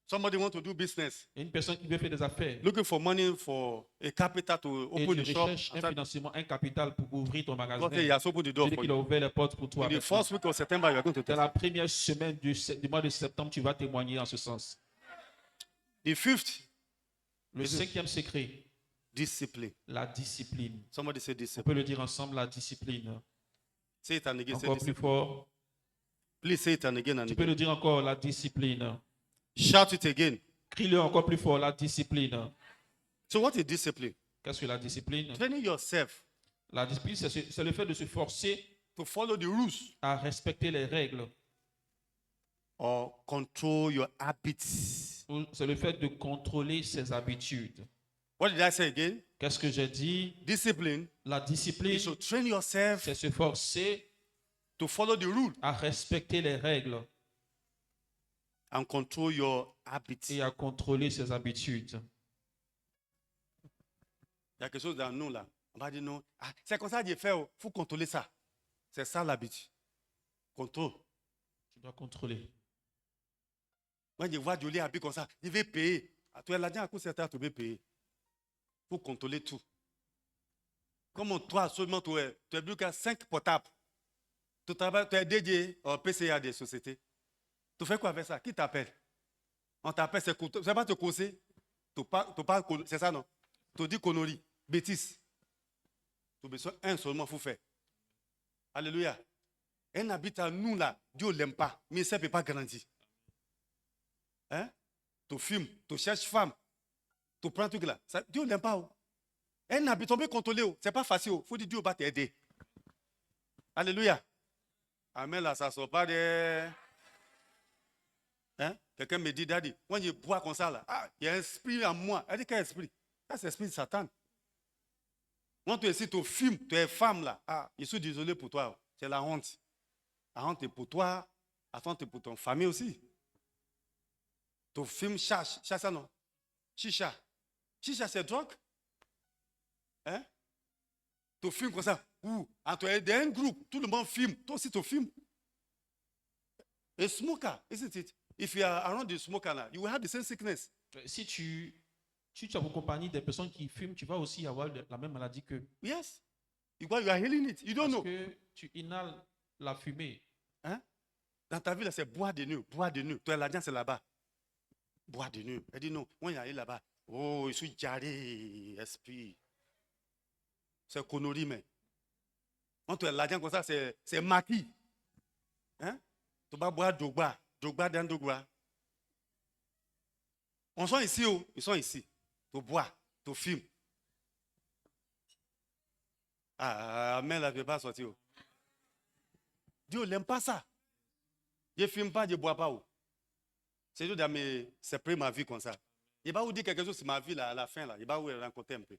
Somebody want to do business, Il y a une personne qui veut faire des affaires looking for money for a capital to et open tu the shop. recherches un financement, un capital pour ouvrir ton magasin. God, he has opened the door Dieu for qu'il a you. ouvert les portes pour toi. In the maintenant. first week of September, you are going to Dans test. la première semaine du mois de septembre, tu vas témoigner en ce sens. The fifth, Le 5e secret, discipline. la discipline. Somebody say On discipline. peut le dire ensemble, la discipline. Say it and again. Say Encore plus discipline. fort. Please say it and again and Tu peux again. le dire encore, la discipline. Shout it again. Crie-le encore plus fort, la discipline. So what is discipline? Qu'est-ce que la discipline? Training yourself La discipline, c'est le fait de se forcer to follow the rules à respecter les règles. or control your habits. C'est le fait de contrôler ses habitudes. What did I say again? Qu'est-ce que j'ai dit? Discipline. La discipline, You should train yourself c'est se forcer to follow the rule à respecter les règles and control your habits. et à contrôler ses habitudes. Il y a quelque chose dans nous là. On va dire non. Ah, c'est comme ça que Dieu fait. Il faut contrôler ça. C'est ça l'habitude. Contrôle. Tu dois contrôler. Moi, je vois Dieu habillé comme ça. Il veut payer. Tu es là-dedans à cause de ça, tu veux payer. Il faut contrôler tout. Comme toi, seulement tu es plus qu'à 5 portables. Tu travailles, tu es dédié au PCA des sociétés. Tu fais quoi avec ça? Qui t'appelle? On t'appelle, c'est pas te causer. Tu parles, c'est ça non? Tu dis conneries, bêtises. Tu as besoin un seulement, il faut faire. Alléluia. Un habite à nous là, Dieu ne l'aime pas, mais ça ne peut pas grandir. Hein? Tu fumes, tu cherches femme, tu prends un truc là. Ça, Dieu ne l'aime pas. Un habite, on peut contrôler. Ce n'est pas facile. Il faut dire Dieu va t'aider. Alléluia. Amen là, ça ne sort pas de. Hein? Quelqu'un me dit, Daddy, quand je bois comme ça là, il y a un esprit en moi. Elle dit quel esprit? Ça, c'est l'esprit de Satan. Quand tu es ici, tu fumes, tu es femme là. Je suis désolé pour toi. C'est la honte. La honte est pour toi, la honte est pour ton famille aussi. Tu fumes chacha non? Chicha. Chicha, c'est drogue. Hein? Tu fumes comme ça. Ou, tu es dans un groupe, tout le monde fume. Toi aussi, tu fumes. A smoker, isn't it? If you are around the smoker now, you will have the same sickness. Si tu es en compagnie des personnes qui fument, tu vas aussi avoir la même maladie que. Yes. You are healing it. You don't know. Parce que tu inhales la fumée. Hein? Dans ta vie, là, c'est boire de nuit. Boire de nuit. Toi, l'argent, c'est là-bas. Boire de nuit. Elle dit non. Moi, il y a là-bas. Oh, je suis jaré, esprit. C'est connerie, mais. Quand tu as l'argent comme ça, c'est maquis. Hein? Tu vas boire Dogba. Dogba dans Dogba. On sont ici, oh. Ils sont ici. Tu bois, tu fumes. Mais là, je ne vais pas sortir. Oh. Dieu n'aime pas ça. Je ne fume pas, je ne bois pas. Oh. C'est Dieu qui séparé ma vie comme ça. Il ne va pas vous dire quelque chose sur ma vie là, à la fin. Là. Il va vous rencontrer un peu.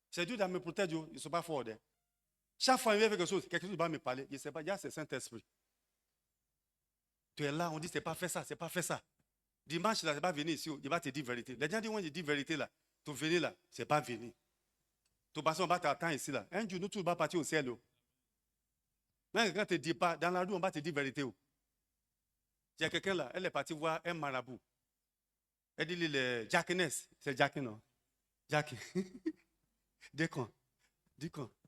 C'est Dieu qui me protège. Ils ne sont pas forts. Hein. Chaque fois qu'il y a quelque chose va me parler. Je ne sais pas, il y a ce Saint-Esprit. Tu es là, on dit c'est pas fait ça, c'est pas fait ça. Dimanche, là, c'est pas venir ici, il va te dire vérité. Les gens disent, on dit vérité là, tu venir là, c'est pas venir. Tu passes, on va t'attendre ici là. Un jour, nous tous, on va partir au ciel. Même quand tu ne dis pas, dans la rue, on va te dire vérité. Il y a quelqu'un là, elle est partie voir un marabout. Elle dit, le Jackiness, c'est Jackin, non? Jackin. Décon.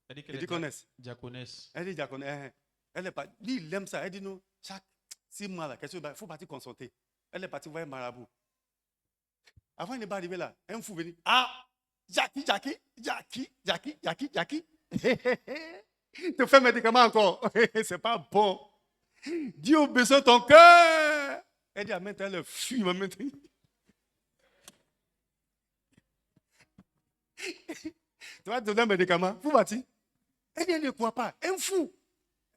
Elle dit qu'elle est diaconesse. Elle dit diaconesse. Elle est partie, lui, il aime ça. Elle dit, non, chaque 6 mois là, il faut partir consulter. Elle est partie voir un marabout. Avant, il n'est pas arrivé là. Un fou venu. Jackie. Tu fais médicament encore. C'est pas bon. Dieu a besoin de ton cœur. Elle dit, maintenant, elle fuit. Tu vas te donner un médicament. Fou parti. Elle dit, elle ne croit pas. Un fou.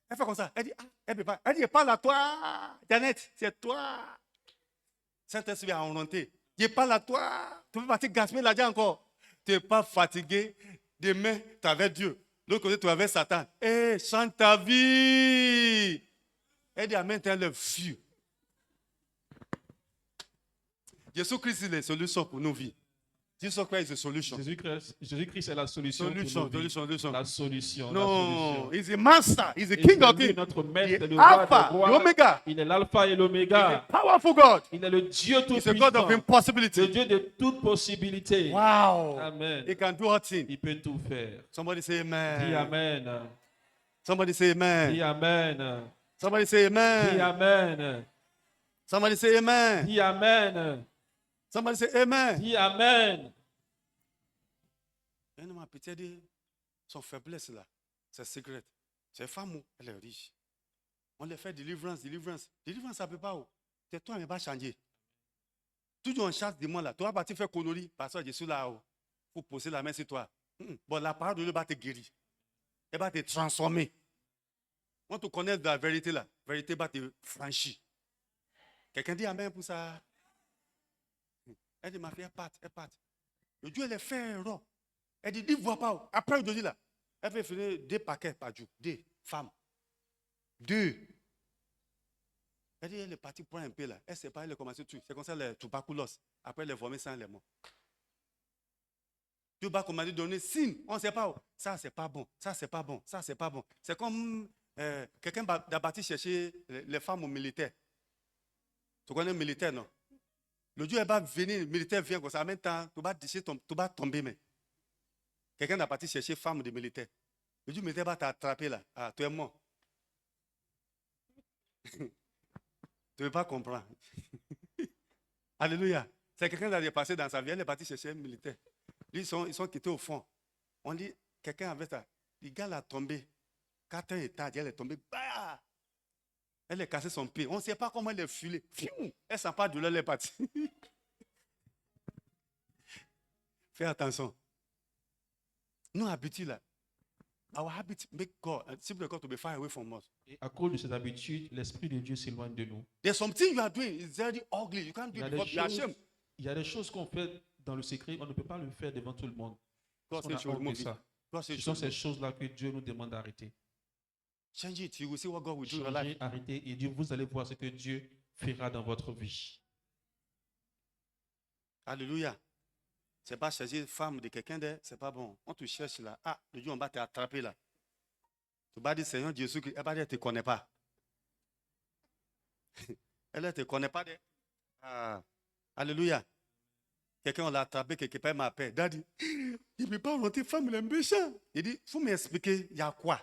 Elle fait comme ça. Elle dit, elle ne peut pas. Elle dit, parle à toi. Janet, c'est toi. Saint-Esprit a orienté. Je parle à toi. Tu peux partir gaspiller l'argent encore. Tu n'es pas fatigué. Demain, tu es avec Dieu. L'autre côté, tu es avec Satan. Chante ta vie. Elle dit, amen, tu es le vieux. Jésus-Christ est la solution pour nos vies. Jesus Christ is the solution. Jésus-Christ est la solution. Solution. La solution. No, he's the master. He's the king of kings. Notre maître, le Alpha, roi the Omega. Il est l'alpha et l'oméga. He's a powerful God. Il est le Dieu tout He's a God of puissant. impossibility. Le Dieu de toute possibilité. Wow. Amen. He can do all things. Il peut tout faire. Somebody say amen. Dis amen. Somebody say amen. Dis amen. Somebody say amen. Dis amen. Somebody say amen. Dis amen. Somebody say amen. Dis amen. Un homme a pitié de son faiblesse là. C'est secret. C'est femme, elle est riche. On les fait délivrance. Délivrance, ça ne peut pas. C'est toi qui ne vas pas changer. Toujours en chasse de moi là. Toi, tu fais connerie. Parce que je suis là. Il faut poser la main sur toi. Bon, la parole de Dieu va te guérir. Elle va te transformer. Quand tu connais la vérité là, la vérité va te franchir. Quelqu'un dit amen pour ça. Elle dit, ma fille, elle part. Le Dieu, elle est féroce. Elle dit, ne vois pas. Après aujourd'hui, là, elle fait finir 2 paquets par jour. 2 femmes. 2. Elle dit, elle est partie prendre un peu là. Elle ne sait pas, elle a commencé tout. C'est comme ça, les tuberculose. Après, elle est vomée sans les mots. Dieu va commander de donner signe. On ne sait pas. Ça, c'est pas bon. Ça, c'est pas bon. Ça, c'est pas bon. C'est comme quelqu'un va partir chercher les femmes au militaire. Tu connais le militaire, non? Le Dieu va venir, le militaire vient comme ça. En même temps, tu vas tomber. Mais quelqu'un va partir chercher femme de militaire. Le Dieu militaire va t'attraper là. Ah, tu es mort. Tu ne veux pas comprendre. Alléluia. C'est quelqu'un qui est passé dans sa vie. Elle est partie chercher un militaire. Lui, ils sont quittés au fond. On dit, quelqu'un avait ça. Le gars l'a tombé. 4 étages, elle est tombée. Bah! Elle a cassé son pied. On ne sait pas comment elle est filée. Elle ne sent pas de douleur, elle est partie. Fais attention. Nous habitués là. Our habits make God, simply God to be far away from us. Et à cause de cette habitude, l'Esprit de Dieu s'éloigne de nous. There's something you are doing. It's very ugly. You can't do it because you are ashamed. Il y a des choses qu'on fait dans le secret, on ne peut pas le faire devant tout le monde. God On a said you honte de remove it. ça. God said Ce you sont ces remove it. choses-là que Dieu nous demande d'arrêter. Change it. You will see what God will do in your Changez, life. arrêtez, et Dieu, vous allez voir ce que Dieu fera dans votre vie. Alléluia. C'est pas chercher femme de quelqu'un d'autre, c'est pas bon. On te cherche là. Ah, le Dieu, on va t'attraper là. Tu vas dire, Seigneur Jésus, elle va dire, elle ne te connaît pas. Elle ne te connaît pas. Ah. Alléluia. Quelqu'un, on l'a attrapé, quelque part, m'a appelé. Daddy, il ne peut pas rentrer, femme, elle est méchante. Il dit, il faut m'expliquer, il y a quoi?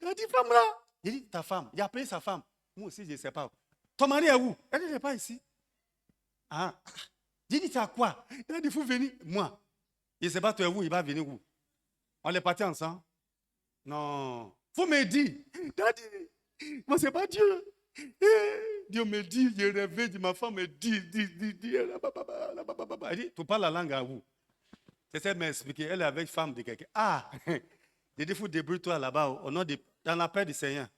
Daddy, femme là. Il dit, ta femme, il a appelé sa femme. Moi aussi, je ne sais pas. Ton mari est où? Elle n'est pas ici. Ah. Il dit, tu as quoi? Il a dit, il faut venir. Moi, il ne sait pas, tu es où, il va venir où? On est partis ensemble. Non. Il faut me dire. Daddy, moi, ce n'est pas Dieu. Dieu me dit, je rêve, ma femme me dit. Elle dit, tu parles la langue à vous. C'est ça, elle m'a expliqué. Elle est avec femme de quelqu'un. Ah, j'ai dit, il faut débrouiller-toi là-bas, dans la paix du Seigneur.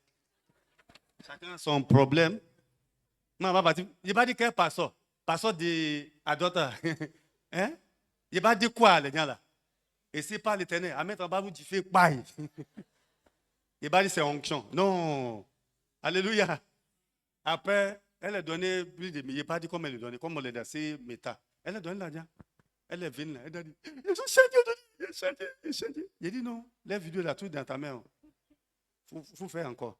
Chacun a son problème. Non, il n'a pas dit quel pasteur. Pasteur de Adota. Hein? Il n'a pas dit quoi, les gens là? Et c'est pas l'Éternel. Amen, on va vous dire, fais paille. Il n'a pas dit c'est onction. Non. Alléluia. Après, elle a donné plus de. Il n'a pas dit comment elle a donné, comme on l'a dit, c'est méta. Elle a donné l'argent. Elle est venue là. Elle a dit, ils ont changé. Il a dit non, les vidéos là, tout dans ta main. Il faut faire encore.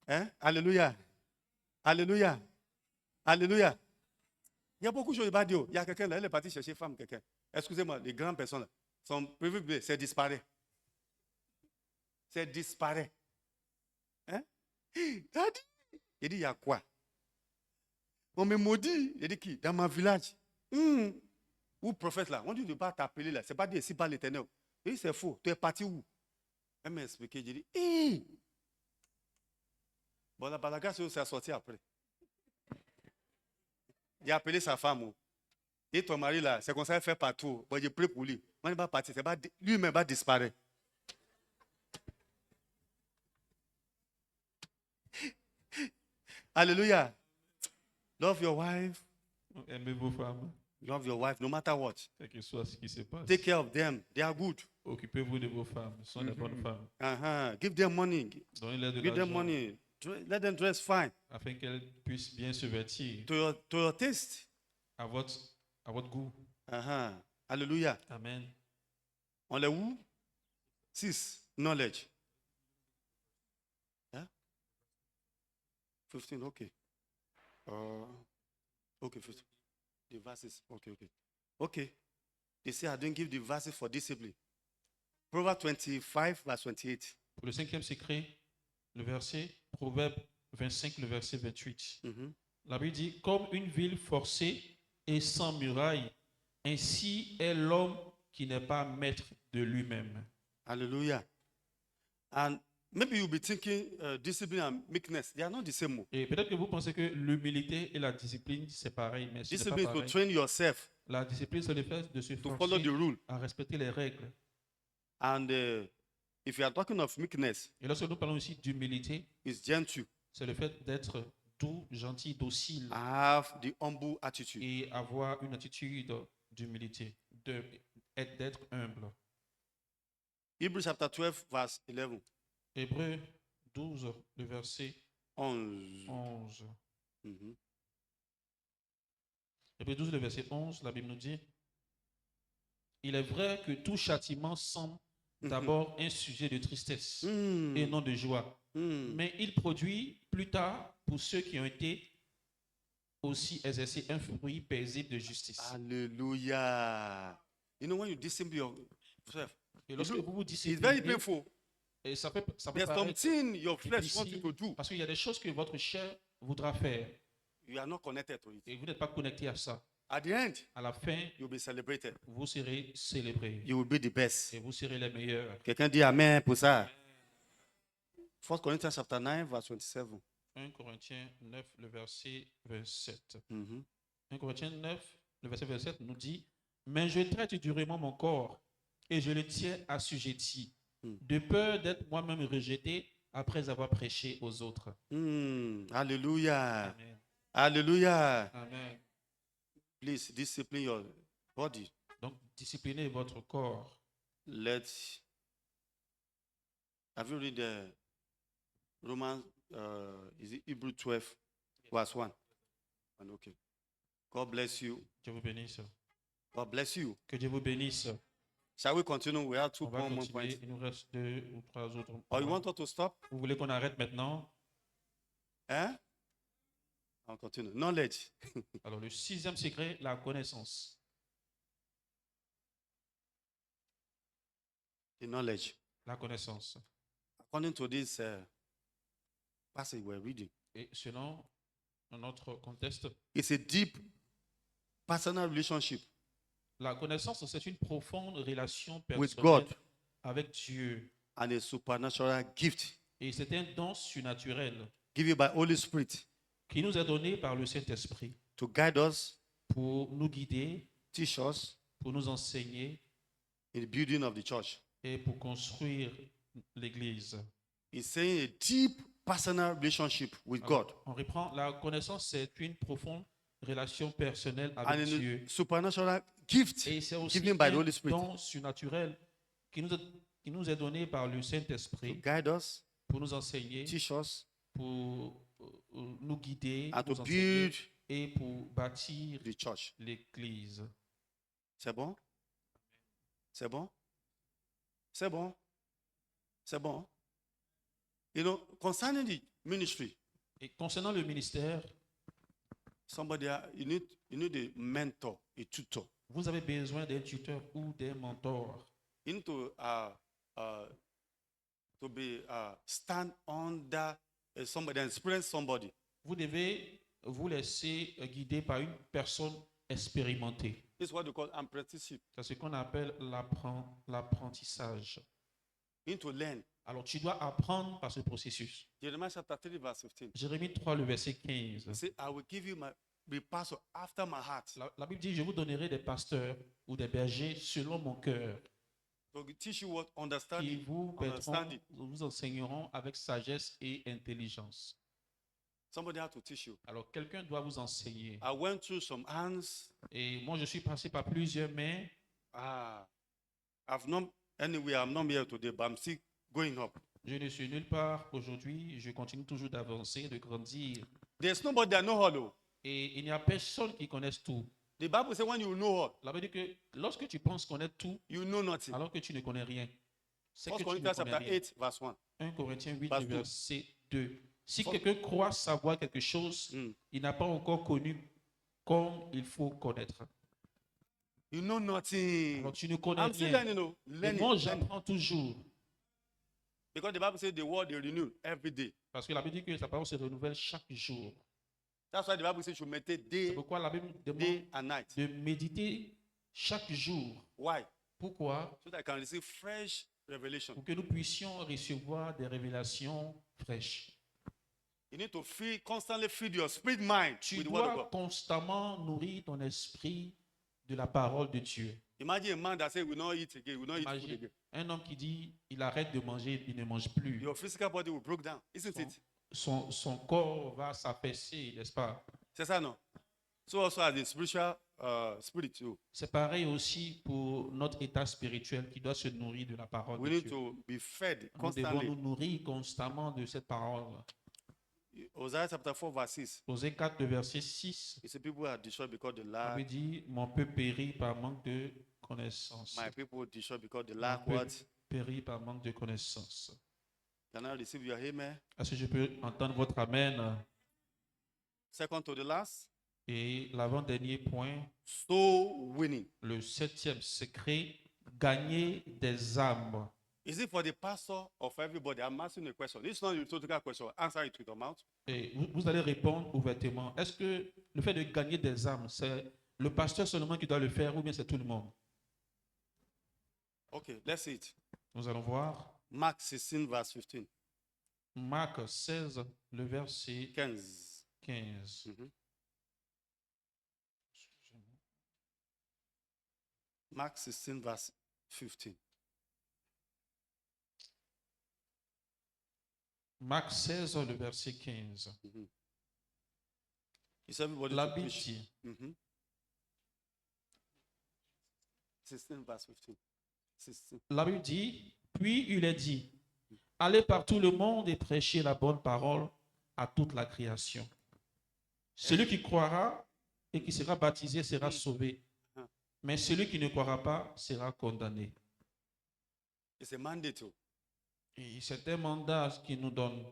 Hein? Alléluia. Alléluia. Alléluia. Il y a beaucoup de choses, il y a quelqu'un là, elle est partie chercher femme, quelqu'un. Excusez-moi, les grandes personnes là, sont prévues, c'est disparaît. C'est disparaît. Hein? Daddy. Il dit, il y a quoi? On me maudit. Il dit, qui? Dans mon village. Où prophète là? On dit de ne pas t'appeler là. Ce n'est pas dit ici par l'Éternel. Il dit, c'est faux. Tu es parti où? Elle m'a expliqué. J'ai dit, bon, la balaga, c'est sorti après. Il a appelé sa femme. Et ton mari là, c'est comme ça qu'il fait partout. Bon, j'ai pris pour lui. Moi, il va partir. Lui-même va disparaître. Alléluia. Love your wife. Aimez vos femmes. Love your wife, no matter what. Quel que soit ce qui se passe. Take care of them. They are good. Occupez-vous de vos femmes. Ce sont des bonnes femmes. Give them money. Donnez-leur de Give them l'argent money. Let them dress fine. afin qu'elles puissent bien se vêtir To your taste. à votre goût. Alléluia. Amen. On est où? 6. Knowledge. 15, okay. Okay, 15. The verses. Okay. They say I don't give the verses for discipline. Proverbs 25, verse 28. Pour le 5e secret, le verset, Proverbe 25, le verset 28. La Bible dit, comme une ville forcée et sans muraille, ainsi est l'homme qui n'est pas maître de lui-même. Hallelujah. And maybe you'll be thinking discipline and meekness. They are not the same. Et peut-être que vous pensez que l'humilité et la discipline, c'est pareil, mais ce n'est pas Discipline is to pareil. train yourself La discipline, c'est le fait de se to follow the forcer rule. à respecter les règles. And if you are talking of meekness, Et lorsque nous parlons aussi d'humilité, it's gentle. c'est le fait d'être doux, gentil, docile Have the humble attitude. et avoir une attitude d'humilité, d'être humble. Hebrews chapter 12, verse 11. Hébreux 12, le verset 11. 11. Mhm. Hébreux 12, le verset 11, la Bible nous dit, il est vrai que tout châtiment semble d'abord un sujet de tristesse et non de joie, mais il produit plus tard, pour ceux qui ont été aussi exercés, un fruit paisible de justice. Hallelujah. You know, when you discipline yourself, Et lorsque vous vous it's very disciplinez, painful. et ça peut There's paraître something your flesh wants you difficile, to do. parce qu'il y a des choses que votre chair voudra faire, You are not connected to it. et vous n'êtes pas connecté à ça. At the end, À la fin, you'll be celebrated. vous serez célébrés, You will be the best. et vous serez les meilleurs. Quelqu'un dit Amen pour ça. 1 Corinthians chapter 9, verse 27. 1 Corinthiens 9, le verset 27. Mhm. 1 Corinthiens 9, le verset 27 nous dit, « Mais je traite durement mon corps et je le tiens assujetti, de peur d'être moi-même rejeté après avoir prêché aux autres. » Hallelujah. Amen. Hallelujah. Amen. Please discipline your body. Donc, disciplinez votre corps. Have you read the Romans, is it Hebrew 12, verse 1? And okay. God bless you. Dieu vous bénisse. God bless you. Que Dieu vous bénisse. Shall we continue? We have On va more continuer. points. Il nous reste 2 ou 3 autres Or you points. want us to stop? Vous voulez qu'on arrête maintenant? Hein? I'll continue. Knowledge. Alors, le 6e secret, la connaissance. The knowledge. La connaissance. According to this passage we're reading, Et selon notre contexte, it's a deep personal relationship la connaissance, c'est une profonde relation with personnelle God avec Dieu. and a supernatural gift Et c'est un don surnaturel given by Holy Spirit qui nous est donné par le Saint-Esprit to guide us, pour nous guider, teach us pour nous enseigner in the building of the church. et pour construire l'Église. It's saying a deep personal relationship with Alors, God on reprend, la connaissance, c'est une profonde relation personnelle and avec a Dieu. supernatural gift Et c'est aussi given by the un Holy Spirit don surnaturel qui nous est donné par le to Saint-Esprit guide us, pour nous enseigner, teach us, pour nous guider, and nous to enseigner build et pour bâtir the church. l'Église. C'est bon? C'est bon? C'est bon? C'est bon? You know, concerning the ministry, Et concernant le ministère, you need a mentor, a tutor. vous avez besoin d'un tuteur ou d'un mentor. You need to be stand under somebody, and experience somebody. Vous devez vous laisser guider par une personne expérimentée. This is what we call apprenticeship. C'est ce qu'on appelle l'apprentissage. You need to learn. Alors, tu dois apprendre par ce processus. Jeremiah chapter 3, verse 15. Jérémie 3, le verset 15. He said, I will give you the pastor after my heart. La Bible dit, je vous donnerai des pasteurs ou des bergers selon mon cœur. To teach you what Qui understanding. vous enseigneront avec sagesse et intelligence. Somebody had to teach you. Alors, quelqu'un doit vous enseigner. I went through some hands. Et moi, je suis passé par plusieurs mains. I'm not here today, but I'm still going up. Je ne suis nulle part aujourd'hui. Je continue toujours d'avancer, de grandir. There's nobody that knows all. Et il n'y a personne qui connaisse tout. The Bible says when you know all, La Bible dit que lorsque tu penses connaître tout, you know nothing. alors que tu ne connais rien, c'est 1 que tu ne Corinthians connais chapter rien. 8, verse 1. 1 Corinthiens 8, Verse le 2. verset 2. Si For- quelqu'un croit savoir quelque chose, il n'a pas encore connu comme il faut connaître. You know nothing. Alors tu ne connais I'm still rien. learning, Et learning, moi, learning. j'apprends toujours. Because the Bible says the word is renewed every day. Parce que la Bible dit que sa parole se renouvelle chaque jour. That's why the Bible says you should meditate C'est day, pourquoi la Bible demande day and night. de méditer chaque jour. Why? Pourquoi? So that I can receive fresh revelation. Pour que nous puissions recevoir des révélations fraîches. You need to constantly feed your spirit mind Tu with the word of dois God. constamment nourrir ton esprit de la parole de Dieu. Imagine a man that says, we will not eat again, we will not eat food Imagine again. un homme qui dit il arrête de manger, il ne mange plus. Your physical body will break down, isn't it? Son corps va s'affaisser, n'est-ce pas? C'est ça, non? So also as a spiritual spirit too, C'est pareil aussi pour notre état spirituel qui doit se nourrir de la parole we de need Dieu. to be fed Nous devons nous constantly. nourrir constamment de cette parole. Hosea chapter 4 verse 6. Osée 4, le verset 6, It says people are destroyed because they la lack. Bible dit, mon peuple périt par manque de connaissance. My people are destroyed because they Mon lack peuple what? périt par manque de connaissance. Can I receive your amen? Est-ce que je peux entendre votre amen? Second to the last, Et l'avant-dernier point, soul winning. le 7e secret, gagner des âmes. Is it for the pastor or for everybody? I'm asking a question. This is not a rhetorical question. Answer it with your mouth. Et vous allez répondre ouvertement. Est-ce que le fait de gagner des âmes, c'est le pasteur seulement qui doit le faire ou bien c'est tout le monde? Okay, let's see it. Nous allons voir Mark 16 verse 15. Marc 16, le verset 15. 15. Mhm. Mark 16 verse 15. Marc 16, le verset 15. Is everybody La to Bible preach? dit, 16 verse 15. 16. la Bible dit, puis il est dit, allez par tout le monde et prêchez la bonne parole à toute la création. Celui qui croira et qui sera baptisé sera sauvé, mais celui qui ne croira pas sera condamné. It's a mandate. Et c'est un mandat qui nous donne,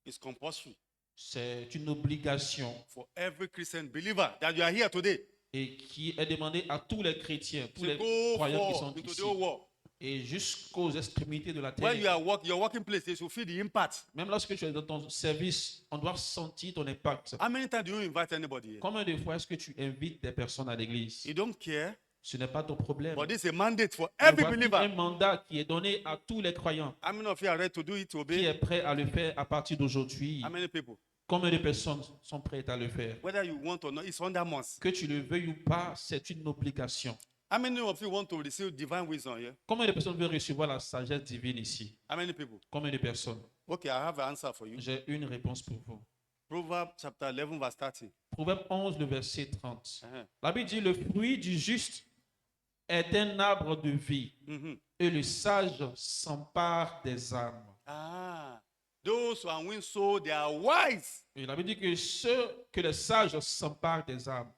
It's compulsory c'est une obligation for every Christian believer that you are here today. et qui est demandée à tous les chrétiens, tous To les go croyants qui forth sont into the ici whole world. et jusqu'aux extrémités de la When you terre. are your working place, they should feel the impact. Même lorsque tu es dans ton service, on doit sentir ton impact. How many times do you invite anybody here? Combien de fois est-ce que tu invites des personnes à l'église? You don't care, Ce n'est pas ton problème. but this is a mandate for Mais every voici believer. un mandat qui est donné à tous les croyants. How many of you are ready to do it, to Qui obey? est prêt à le faire à partir d'aujourd'hui? How many people? Combien de personnes sont prêtes à le faire? Whether you want or not, it's under months. Que tu le veuilles ou pas, c'est une obligation. How many of you want to receive divine wisdom here? Combien de personnes veulent recevoir la sagesse divine ici? How many people? Combien de personnes? Okay, I have an answer for you. J'ai une réponse pour vous. Proverbs chapter 11, verse 30. Proverbe 11, le verset 30. Uh-huh. La Bible dit, le fruit du juste est un arbre de vie Mhm. et le sage s'empare des âmes. Ah, those who are win soul, they are wise. Et la Bible dit que ceux que les sages s'emparent des âmes.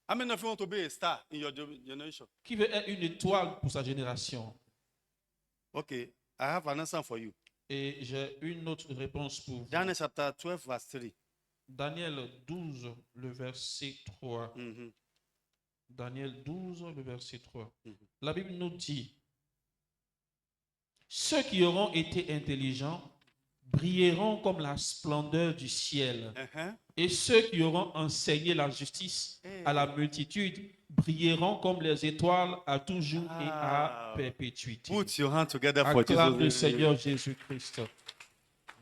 How many of you want to be a star in your generation? Qui veut être une étoile pour sa génération? Okay, I have an answer for you. Et j'ai une autre réponse pour vous. Daniel chapter 12, verse 3. Daniel 12, le verset 3. Mhm. Daniel 12, le verset 3. Mhm. La Bible nous dit, ceux qui auront été intelligents brilleront comme la splendeur du ciel. Uh-huh. Et ceux qui auront enseigné la justice à la multitude brilleront comme les étoiles à toujours et à perpétuité. Put your hand together for Acclame le Jesus. Seigneur Jésus-Christ.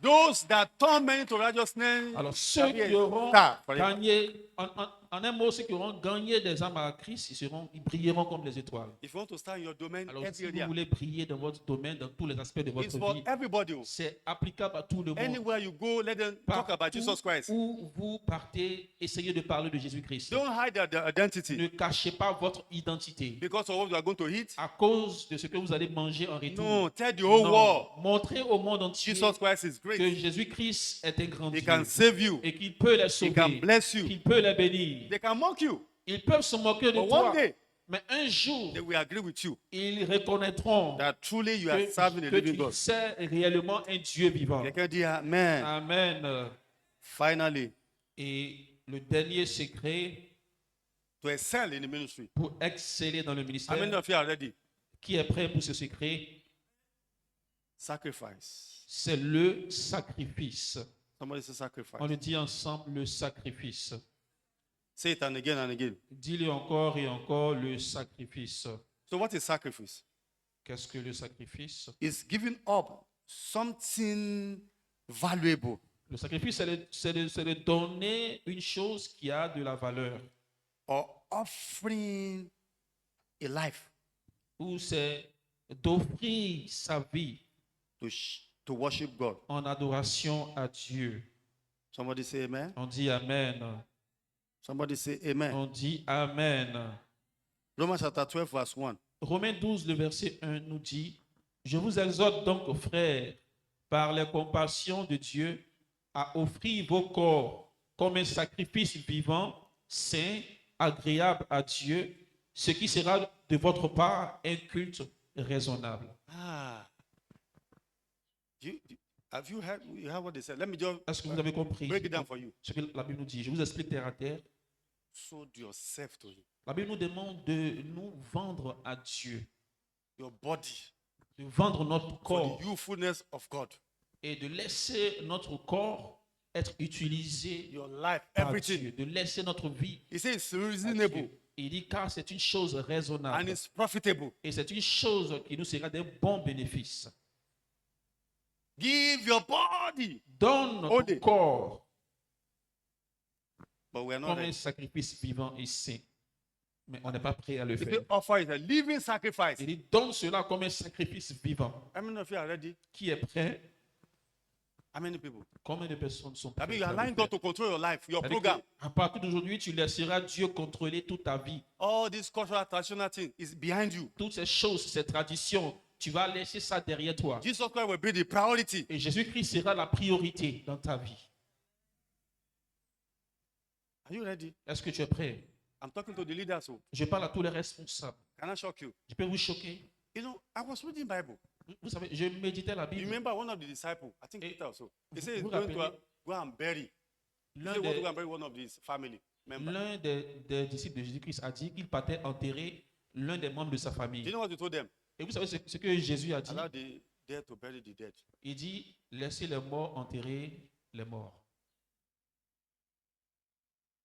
Those that turn men to righteousness. Alors, ceux shall be qui a auront star forever. gagné, en un mot, ceux qui auront gagné des âmes à Christ, ils brilleront comme les étoiles. If you want to start in your domain, Alors, si every vous area, voulez briller dans votre domaine, dans tous les aspects de it's votre for vie, everybody. c'est applicable à tout le monde. Anywhere you go, let them talk about Partout Jesus Christ. où vous partez, essayez de parler de Jésus-Christ. Don't hide their identity Ne cachez pas votre identité because of what you are going to eat. à cause de ce que vous allez manger en retour. No, tell the whole Non. world Montrez au monde entier Jesus Christ is que great. Jésus-Christ est un grand He Dieu can save you. et qu'il peut les He can sauver, bless you. qu'il peut les bénir. They can mock you. Ils peuvent se moquer de But toi, one day, mais un jour, they will agree with you ils reconnaîtront that truly you are serving a que living tu God. sais réellement un Dieu vivant. Quelqu'un dit Amen. Amen. Finally, Et le dernier secret to excel in the ministry. pour exceller dans le How many ministère, of you are ready? qui est prêt pour ce secret? Sacrifice. C'est le sacrifice. Somebody say sacrifice. On le dit ensemble, le sacrifice. Say it and again. Dis-le encore et encore, le sacrifice. So what is sacrifice? Qu'est-ce que le sacrifice? It's giving up something valuable Le sacrifice, c'est de donner une chose qui a de la valeur. or offering a life Ou c'est d'offrir sa vie to worship God. en adoration à Dieu. Somebody say amen. On dit Amen. Somebody say amen. On dit Amen. Romans chapter 12, verse 1. Romains 12, le verset 1 nous dit, je vous exhorte donc, frères, par les compassions de Dieu, à offrir vos corps comme un sacrifice vivant, saint, agréable à Dieu, ce qui sera de votre part un culte raisonnable. Ah. Have you heard what they said? Let me just Est-ce que vous avez compris break it down for you. ce que la Bible nous dit? Je vous explique terre à terre. Sold yourself to Him. La Bible nous demande de nous vendre à Dieu, Your body de vendre notre for corps the usefulness of God. et de laisser notre corps être utilisé Your life, par everything. Dieu, de laisser notre vie He says it's à reasonable Dieu. Il dit car c'est une chose and raisonnable it's profitable. et c'est une chose qui nous sera d'un bon bénéfice. Give your body. Donne notre Holy. corps But we are not comme un ready. sacrifice vivant et saint. Mais on n'est pas prêt à le He faire. said offer is a living sacrifice. Il dit donne cela comme un sacrifice vivant. How many of you are ready? Qui est prêt? How many people? Combien de personnes sont I prêtes mean, you are à le allowing faire? God to control your life, your C'est-à-dire program. que à partir d'aujourd'hui, tu laisseras Dieu contrôler toute ta vie. All this cultural, traditional thing is behind you. Toutes ces choses, ces traditions, tu vas laisser ça derrière toi. Jesus Christ will be the priority. Et Jésus-Christ sera la priorité dans ta vie. Are you ready? Est-ce que tu es prêt? I'm talking to the leaders. So Je parle à tous les responsables. can I shock you? Je peux vous choquer. You know, I was reading Bible. Vous savez, je méditais la You Bible. remember one of the disciples, I think Eh, Peter also. He vous said he's vous going to rappelez? go and bury. He L'un said he want to go des, and bury one of his family members. l'un des disciples de Jésus-Christ a dit qu'il partait enterrer l'un des membres de sa Do you famille. know what he told them? Et vous savez ce que Jésus a dit? Allow the dead to bury the dead. Il dit, laissez les morts enterrer les morts.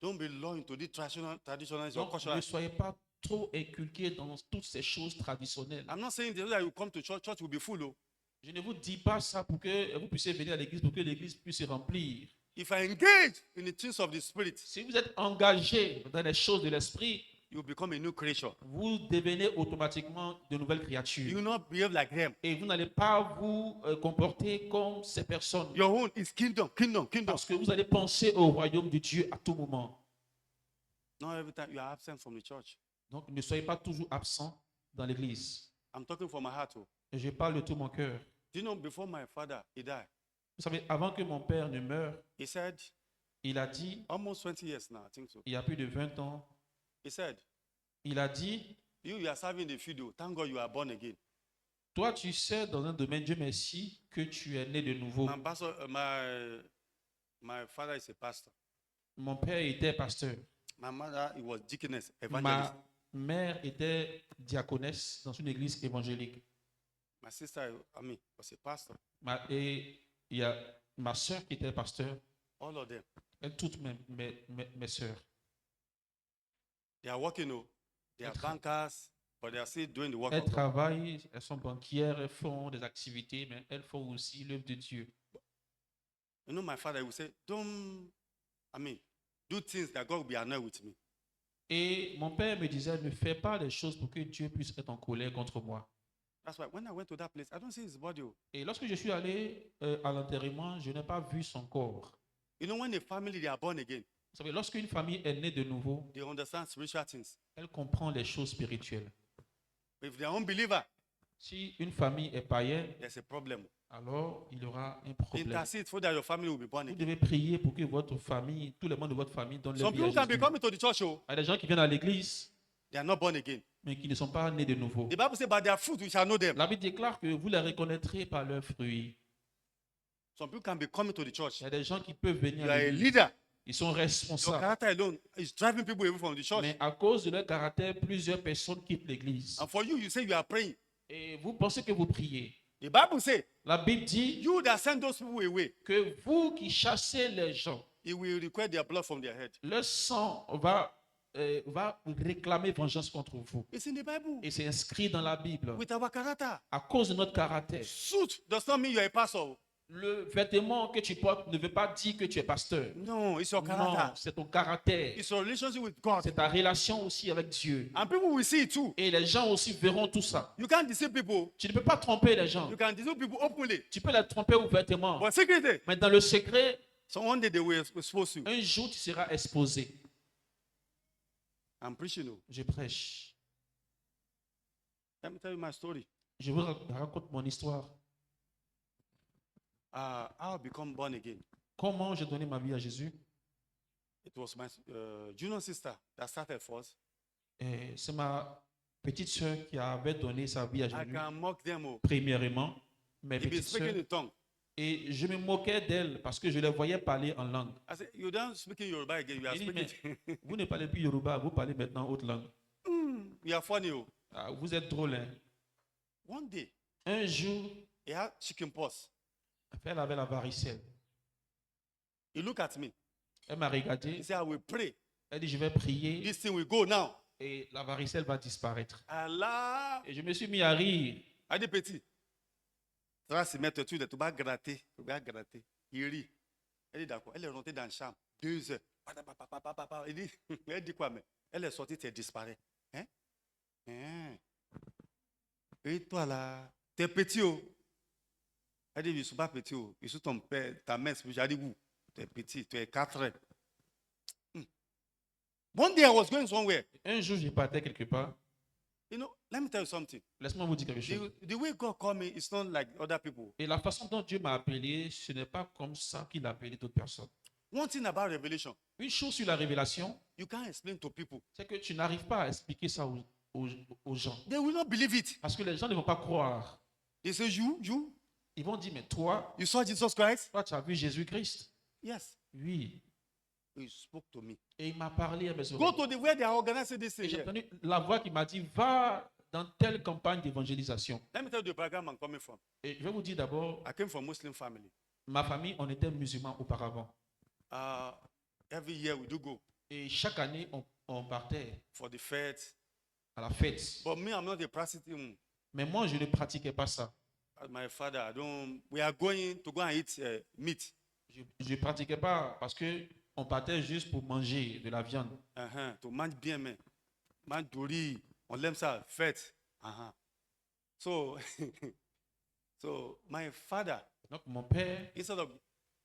Don't be loyal to the traditional or Donc, cultural. ne soyez pas trop inculqués dans toutes ces choses traditionnelles. I'm not saying that you come to church, church will be full. Oh. Je ne vous dis pas ça pour que vous puissiez venir à l'église, pour que l'église puisse se remplir. If I engage in the things of the spirit, Si vous êtes engagé dans les choses de l'esprit, you become a new creature. vous devenez automatiquement de nouvelles You créatures. will not behave like them. Et vous n'allez pas vous comporter comme ces personnes. Your own is kingdom, kingdom, kingdom. Parce que vous allez penser au royaume de Dieu à tout moment. Not every time you are absent from the church. Donc ne soyez pas toujours absent dans l'église. I'm talking from my heart. Oh. Et je parle de tout mon cœur. Do you know, before my father, he died, Vous savez, avant que mon père ne meure, he said, il a dit, almost 20 years now, I think so. il y a plus de 20 ans, He said, il a dit, you are serving the field. Oh. Thank God you are born again. toi tu sais dans un domaine, Dieu merci, que tu es né de nouveau. My, pastor, my father is a pastor. Mon père était pasteur. My mother, it was deaconess, Ma evangelist. mère était diaconesse dans une église évangélique. My sister, was a pastor. Et il y a ma soeur qui était pasteur, All of them. et toutes mes soeurs. They are working. Oh. They are bankers, but they are still doing the work Elles of God. travaillent, elles sont banquières, elles font des activités, mais elles font aussi l'œuvre de Dieu. You know, my father would say, do things that God will be annoyed with me. Et mon père me disait, ne fais pas les choses pour que Dieu puisse être en colère contre moi. That's why when I went to that place, I don't see his body. Oh. Et lorsque je suis allé à l'enterrement, je n'ai pas vu son corps. You know, when a family, they are born again, Vous savez, lorsqu'une famille est née de nouveau, they understand spiritual things. elle comprend les choses spirituelles. But if they are unbeliever, Si une famille est païenne, there's a problem. alors il y aura un problème. Intercede so that your family will be born Vous again. devez prier pour que votre famille, tous les membres de votre famille donnent leur Some vie à people can be Jésus. coming to the church, oh, Il y a des gens qui viennent à l'église, they are not born again. mais qui ne sont pas nés de nouveau. The Bible says, by their fruit we shall know them. La Bible déclare que vous les reconnaîtrez par leurs fruits. Some people can be coming to the church. Il y a des gens qui peuvent venir You à are a l'église. leader. Ils sont Your responsables. character alone is driving people away from the church. Mais à cause de leur caractère, plusieurs personnes quittent l'église. And for you, you say you are praying. Et vous pensez que vous priez. The Bible says, La Bible dit you that send those people away, que vous qui chassez les gens, he will require their blood from their head. le sang va réclamer vengeance contre vous. It's in the Bible. Et c'est inscrit dans la Bible. With our character. À cause de notre caractère. Suit does not mean you are a pastor. Le vêtement que tu portes ne veut pas dire que tu es pasteur. No, it's your Non, character. c'est ton caractère. It's your relationship with God. C'est ta relation aussi avec Dieu. And people will see it too. Et les gens aussi verront tout ça. You can't deceive people. Tu ne peux pas tromper les gens. You can deceive people openly. Tu peux les tromper ouvertement. But secretly, Mais dans le secret, so one day they will expose you. un jour tu seras exposé. I'm preaching. Oh. Je prêche. Let me tell you my story. Je vous raconte mon histoire. How I become born again. Comment j'ai donné ma vie à Jésus. It was my junior sister that started first. Et c'est ma petite soeur qui avait donné sa vie à I Jésus. can mock them. Oh. Premièrement, mes He be petites speaking sœurs. in tongue. Et je me moquais d'elles parce que je les voyais parler en langue. I said, you don't speak in Yoruba again. You are Il dit, speaking. Vous ne parlez plus Yoruba, vous parlez maintenant autre langue. You are funny. Oh. Ah, vous êtes drôle, hein? One day, Un jour, he had chicken pox. elle avait la varicelle. He looked at me. Elle m'a He regardé. said, I will pray. Elle dit, je vais prier This thing will go now. et la varicelle va disparaître. Allah. Et je me suis mis à rire. A dit petit. Tu vas se mettre dessus, tu vas gratter. Tu vas gratter. Il rit. Elle dit d'accord. Elle est rentrée dans la chambre. 2 heures. Il dit, elle dit quoi, mais elle est sortie, tu disparais. Hein? Hein? Et toi là, tu es petit. Oh. Elle dit, je ne suis pas petit. Oh. Je suis ton père, ta mère. J'ai dit, où? Tu es petit, tu es 4 ans. One day I was going somewhere. Un jour, je partais quelque part. You know, let me tell you something. Laisse-moi vous dire quelque chose. The way God called me is not like other people. Et la façon dont Dieu m'a appelé, ce n'est pas comme ça qu'il a appelé d'autres personnes. One thing about revelation, Une chose sur la révélation, you can't explain to people. c'est que tu n'arrives pas à expliquer ça aux gens. They will not believe it. Parce que les gens ne vont pas croire. They say, you, Ils vont dire, mais toi, you saw Jesus Christ? tu as vu Jésus-Christ? Yes. Oui. He spoke to me. Et il m'a parlé à mes Go oreilles. to the where they are organizing this Et thing j'ai here. entendu la voix qui m'a dit, va dans telle campagne d'évangélisation. Let me tell you the background I'm coming from. Et je vais vous dire d'abord, I came from Muslim family. ma famille, on était musulmans auparavant. Every year we do go Et chaque année, on partait for the fete. à la fête. But me, I'm not a practicing. Mais moi, je ne pratiquais pas ça. My father, I don't. We are going to go and eat meat. Je ne pratiquais pas parce qu'on partait juste pour manger de la viande. To mange bien, mais mange du riz. On aime ça, fête. So, so my father, Donc, mon père, instead of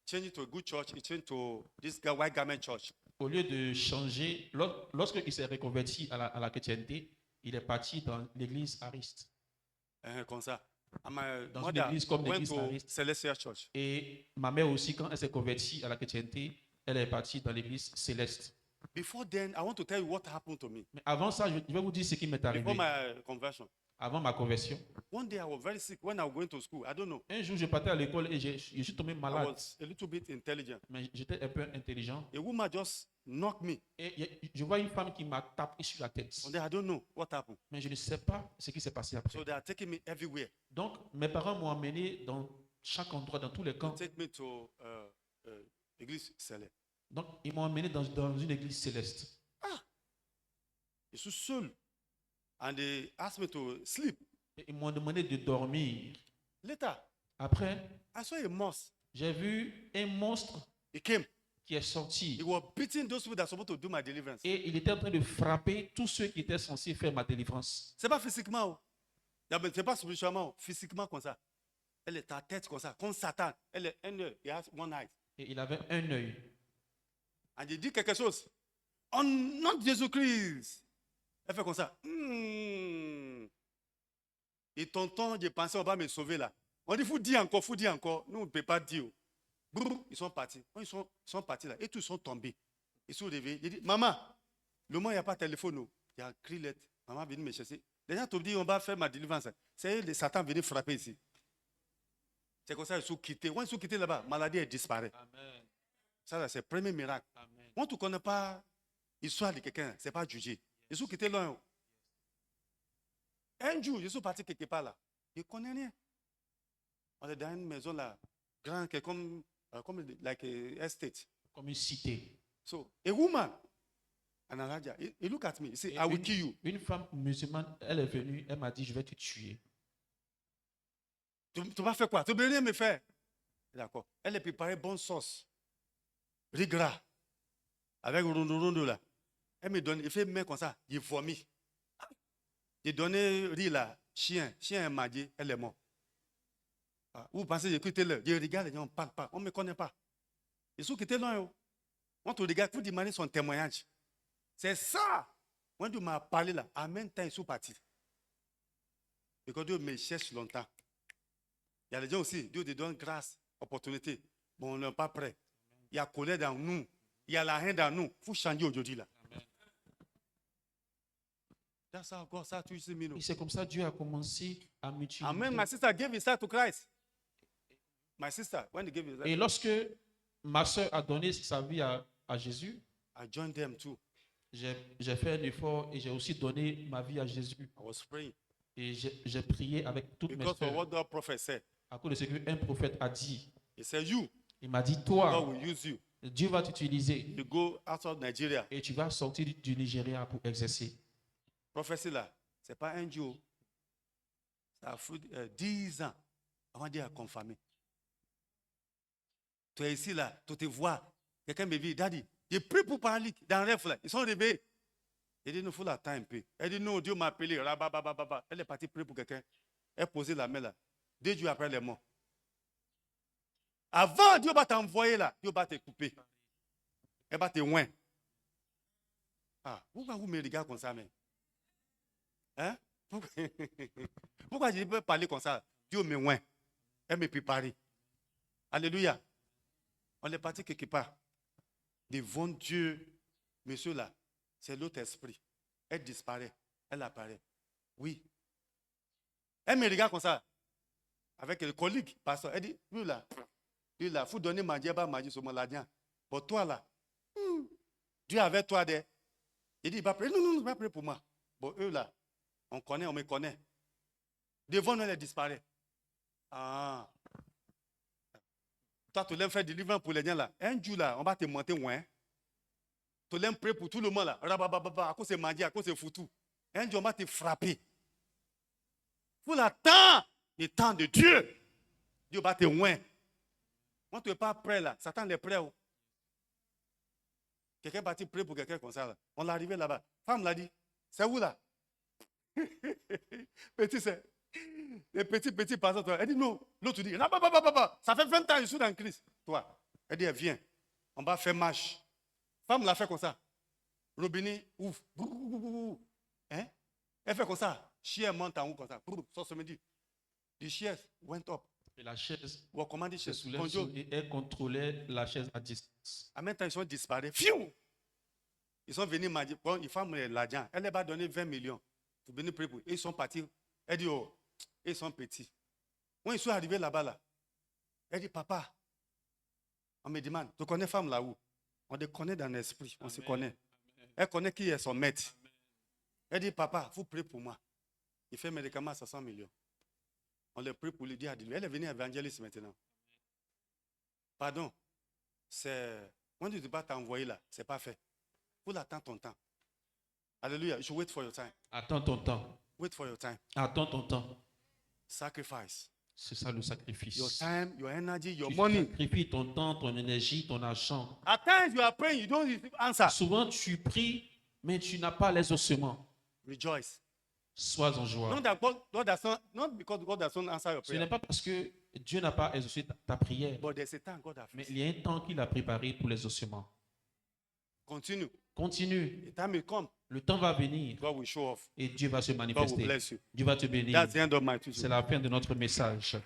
changing to a good church, he changed to this white garment church. au lieu de changer, lorsqu'il s'est reconverti à la chrétienté, il est parti dans l'église Ariste. Comme ça. And my Dans une mother église comme went l'église to Ariste. Celestial Church. Et ma mère aussi, quand elle s'est convertie à la chrétienté, elle est partie dans l'église céleste. Before then, I want to tell you what happened to me. Mais avant ça, je vais vous dire ce qui m'est arrivé. Before my conversion. Avant ma conversion. One day I was very sick when I was going to school. I don't know. Un jour, je partais à l'école et je suis tombé I malade. was a little bit intelligent. Mais j'étais un peu intelligent. A woman just knocked me. Et je vois une femme qui m'a tapé sur la tête. One day I don't know what happened. Mais je ne sais pas ce qui s'est passé après. So they are taking me everywhere. Donc, mes parents m'ont emmené dans chaque endroit, dans tous les They camps. take me to Église Céleste. Donc, ils m'ont emmené dans une église céleste. Je suis seul. And they asked me to sleep. Et ils m'ont demandé de dormir. Later, Après, I saw a mouse. j'ai vu un monstre He came. qui est sorti. He was beating those people that are supposed to do my deliverance. Et il était en train de frapper tous ceux qui étaient censés faire ma délivrance. C'est pas physiquement. Oh. C'est pas spirituellement. Oh. Physiquement comme ça. Elle est à tête comme ça. Comme Satan. Elle est un œil. He has one eye. Et il avait un œil. And il dit quelque chose. En nom de Jésus-Christ. Elle fait comme ça. Et tonton, j'ai pensé, on va me sauver là. On dit, faut dire encore. Nous, on ne peut pas dire. Brrr, ils sont partis. Quand ils sont partis là, et tous sont tombés. Ils sont réveillés. J'ai dit, maman, le moment, il n'y a pas de téléphone. Non. Il y a un cri lettre. Maman vient me chercher. Les gens t'ont dit, on va faire ma délivrance. C'est le Satan venu frapper ici. C'est comme ça qu'ils sont quittés. Quand ils sont quittés là-bas, maladie elle disparaît. Amen. Ça, c'est le premier miracle. Amen. Quand tu ne connais pas l'histoire de quelqu'un, ce n'est pas jugé. Ils sont quittés loin. Un jour, je suis parti quelque part là. Je ne connais rien. On est dans une maison là, grande, comme like a estate. Comme une cité. So, a woman, an Araja, he look at me, he say, I will kill you. Une femme musulmane, elle est venue, elle m'a dit, je vais te tuer. Tu vas faire quoi? Tu veux rien me faire? D'accord. Elle a préparé bonne sauce. Riz gras. Avec rondo là. Elle me donne, il fait main comme ça, il vomit. J'ai donné riz là, chien m'a dit, elle est morte. Vous pensez que j'écoute là? Je regarde, les gens ne parlent pas, on ne me connaît pas. Ils sont quittés là. On te regarde, vous demandez son témoignage. C'est ça Quand Dieu m'a parlé là, en même temps, ils sont partis. Et quand Dieu me cherche longtemps, il y a des gens aussi, Dieu te donne grâce, opportunité. Bon, on n'est pas prêt. Il y a colère dans nous. Il y a la haine dans nous. Il faut changer aujourd'hui là. That's how God started to use me. Et c'est comme ça que Dieu a commencé à m'utiliser. Amen. My sister gave his heart to Christ. My sister, when they gave his Et heart, lorsque ma soeur a donné sa vie à Jésus, I joined them too. j'ai fait un effort et j'ai aussi donné ma vie à Jésus. I was praying. Et j'ai prié avec toutes mes Because of soeurs. what the prophet said. À cause de ce qu'un prophète a dit. He said, you, Il m'a dit, God toi, will use you. Dieu va t'utiliser You go outside Nigeria. et tu vas sortir du Nigeria pour exercer. Prophétie là, ce n'est pas un jour. Ça a fait 10 ans avant Dieu a confirmé. Tu es ici là, tu te vois. Quelqu'un me dit, Daddy, j'ai pris pour parler dans le rêve là. Ils sont réveillés. Il dit, nous faut l'attendre un peu. Elle dit, non, Dieu m'a appelé. Elle est partie prier pour quelqu'un. Elle posait la main là. 2 jours après, elle est morte. Avant, Dieu va t'envoyer là. Dieu va te couper. Elle va te oindre. Ah, pourquoi vous me regardez comme ça, mais? Hein? Pourquoi je peux parler comme ça? Dieu me oint. Elle me prépare. Alléluia. On est parti quelque part. Devant Dieu, monsieur là, c'est l'autre esprit. Elle disparaît. Elle apparaît. Oui. Elle me regarde comme ça. Avec le collègue, pasteur. Elle dit, lui là, il faut donner manger, manger sur mon ladien. Pour toi là, Dieu avec toi. Il dit, il va prier. Non, il va prier pour moi. Bon, eux là, on connaît, on me connaît. Devant nous, elle disparaît. Ah. Toi, tu l'aimes faire délivrance pour les gens là. Un jour là, on va te monter loin. Tu l'aimes prier pour tout le monde là. À cause c'est manger, à cause c'est foutu. Un jour, on va te frapper. Il faut l'attendre. Le temps de Dieu. Dieu va te loin. Quand tu n'es pas prêt là, Satan est prêt. Quelqu'un est parti prier pour quelqu'un comme ça là. On l'a arrivé là-bas. Femme l'a dit. C'est où là? Petit, c'est. Les petits passants. Elle dit non. L'autre dit, ça fait 20 ans que je suis dans Christ. Toi. Elle dit, viens. On va faire marche. Femme l'a fait comme ça. Robinet ouvre. Hein? Elle fait comme ça. Chien monte en haut comme ça. Ça se me dit. The chairs went up. Et la chaise se soulève et elle contrôlait la chaise à distance. En même temps, ils sont disparus. Fiou! Ils sont venus m'dire, bon, ils font l'argent. Elle va donner 20 millions. Pour venir prier pour eux. Ils sont partis. Elle dit, oh, ils sont petits. Quand ils sont arrivés là-bas, là, elle dit, papa, on me demande, tu connais femme là où? On te connaît dans l'esprit, on se connaît. Elle connaît qui est son maître. Elle dit, papa, vous priez pour moi. Il fait médicament à 500 millions. On le prie pour lui dire, elle est venue évangéliste maintenant. Pardon, c'est, quand tu ne vas t'envoyer là, c'est pas fait. Il faut attendre ton temps. Alléluia, you should wait for your time. Attends ton temps. Wait for your time. Attends ton temps. Sacrifice. C'est ça le sacrifice. Your time, your energy, your Tu money. sacrifies ton temps, ton énergie, ton argent. At times you are praying, you don't receive answer. Souvent tu pries, mais tu n'as pas les ossements. Rejoice. Sois en joie. Not that God does not, not because God does not answer your Ce n'est prayer, pas parce que Dieu n'a pas exaucé ta prière, but there's a time God has mais fixed. il y a un temps qu'il a préparé pour les ossements. Continue. Continue. The time will come. Le temps va venir God will show off. et Dieu va se God will manifester. bless you. Dieu va te bénir. That's the end of my teaching. C'est la fin de notre message.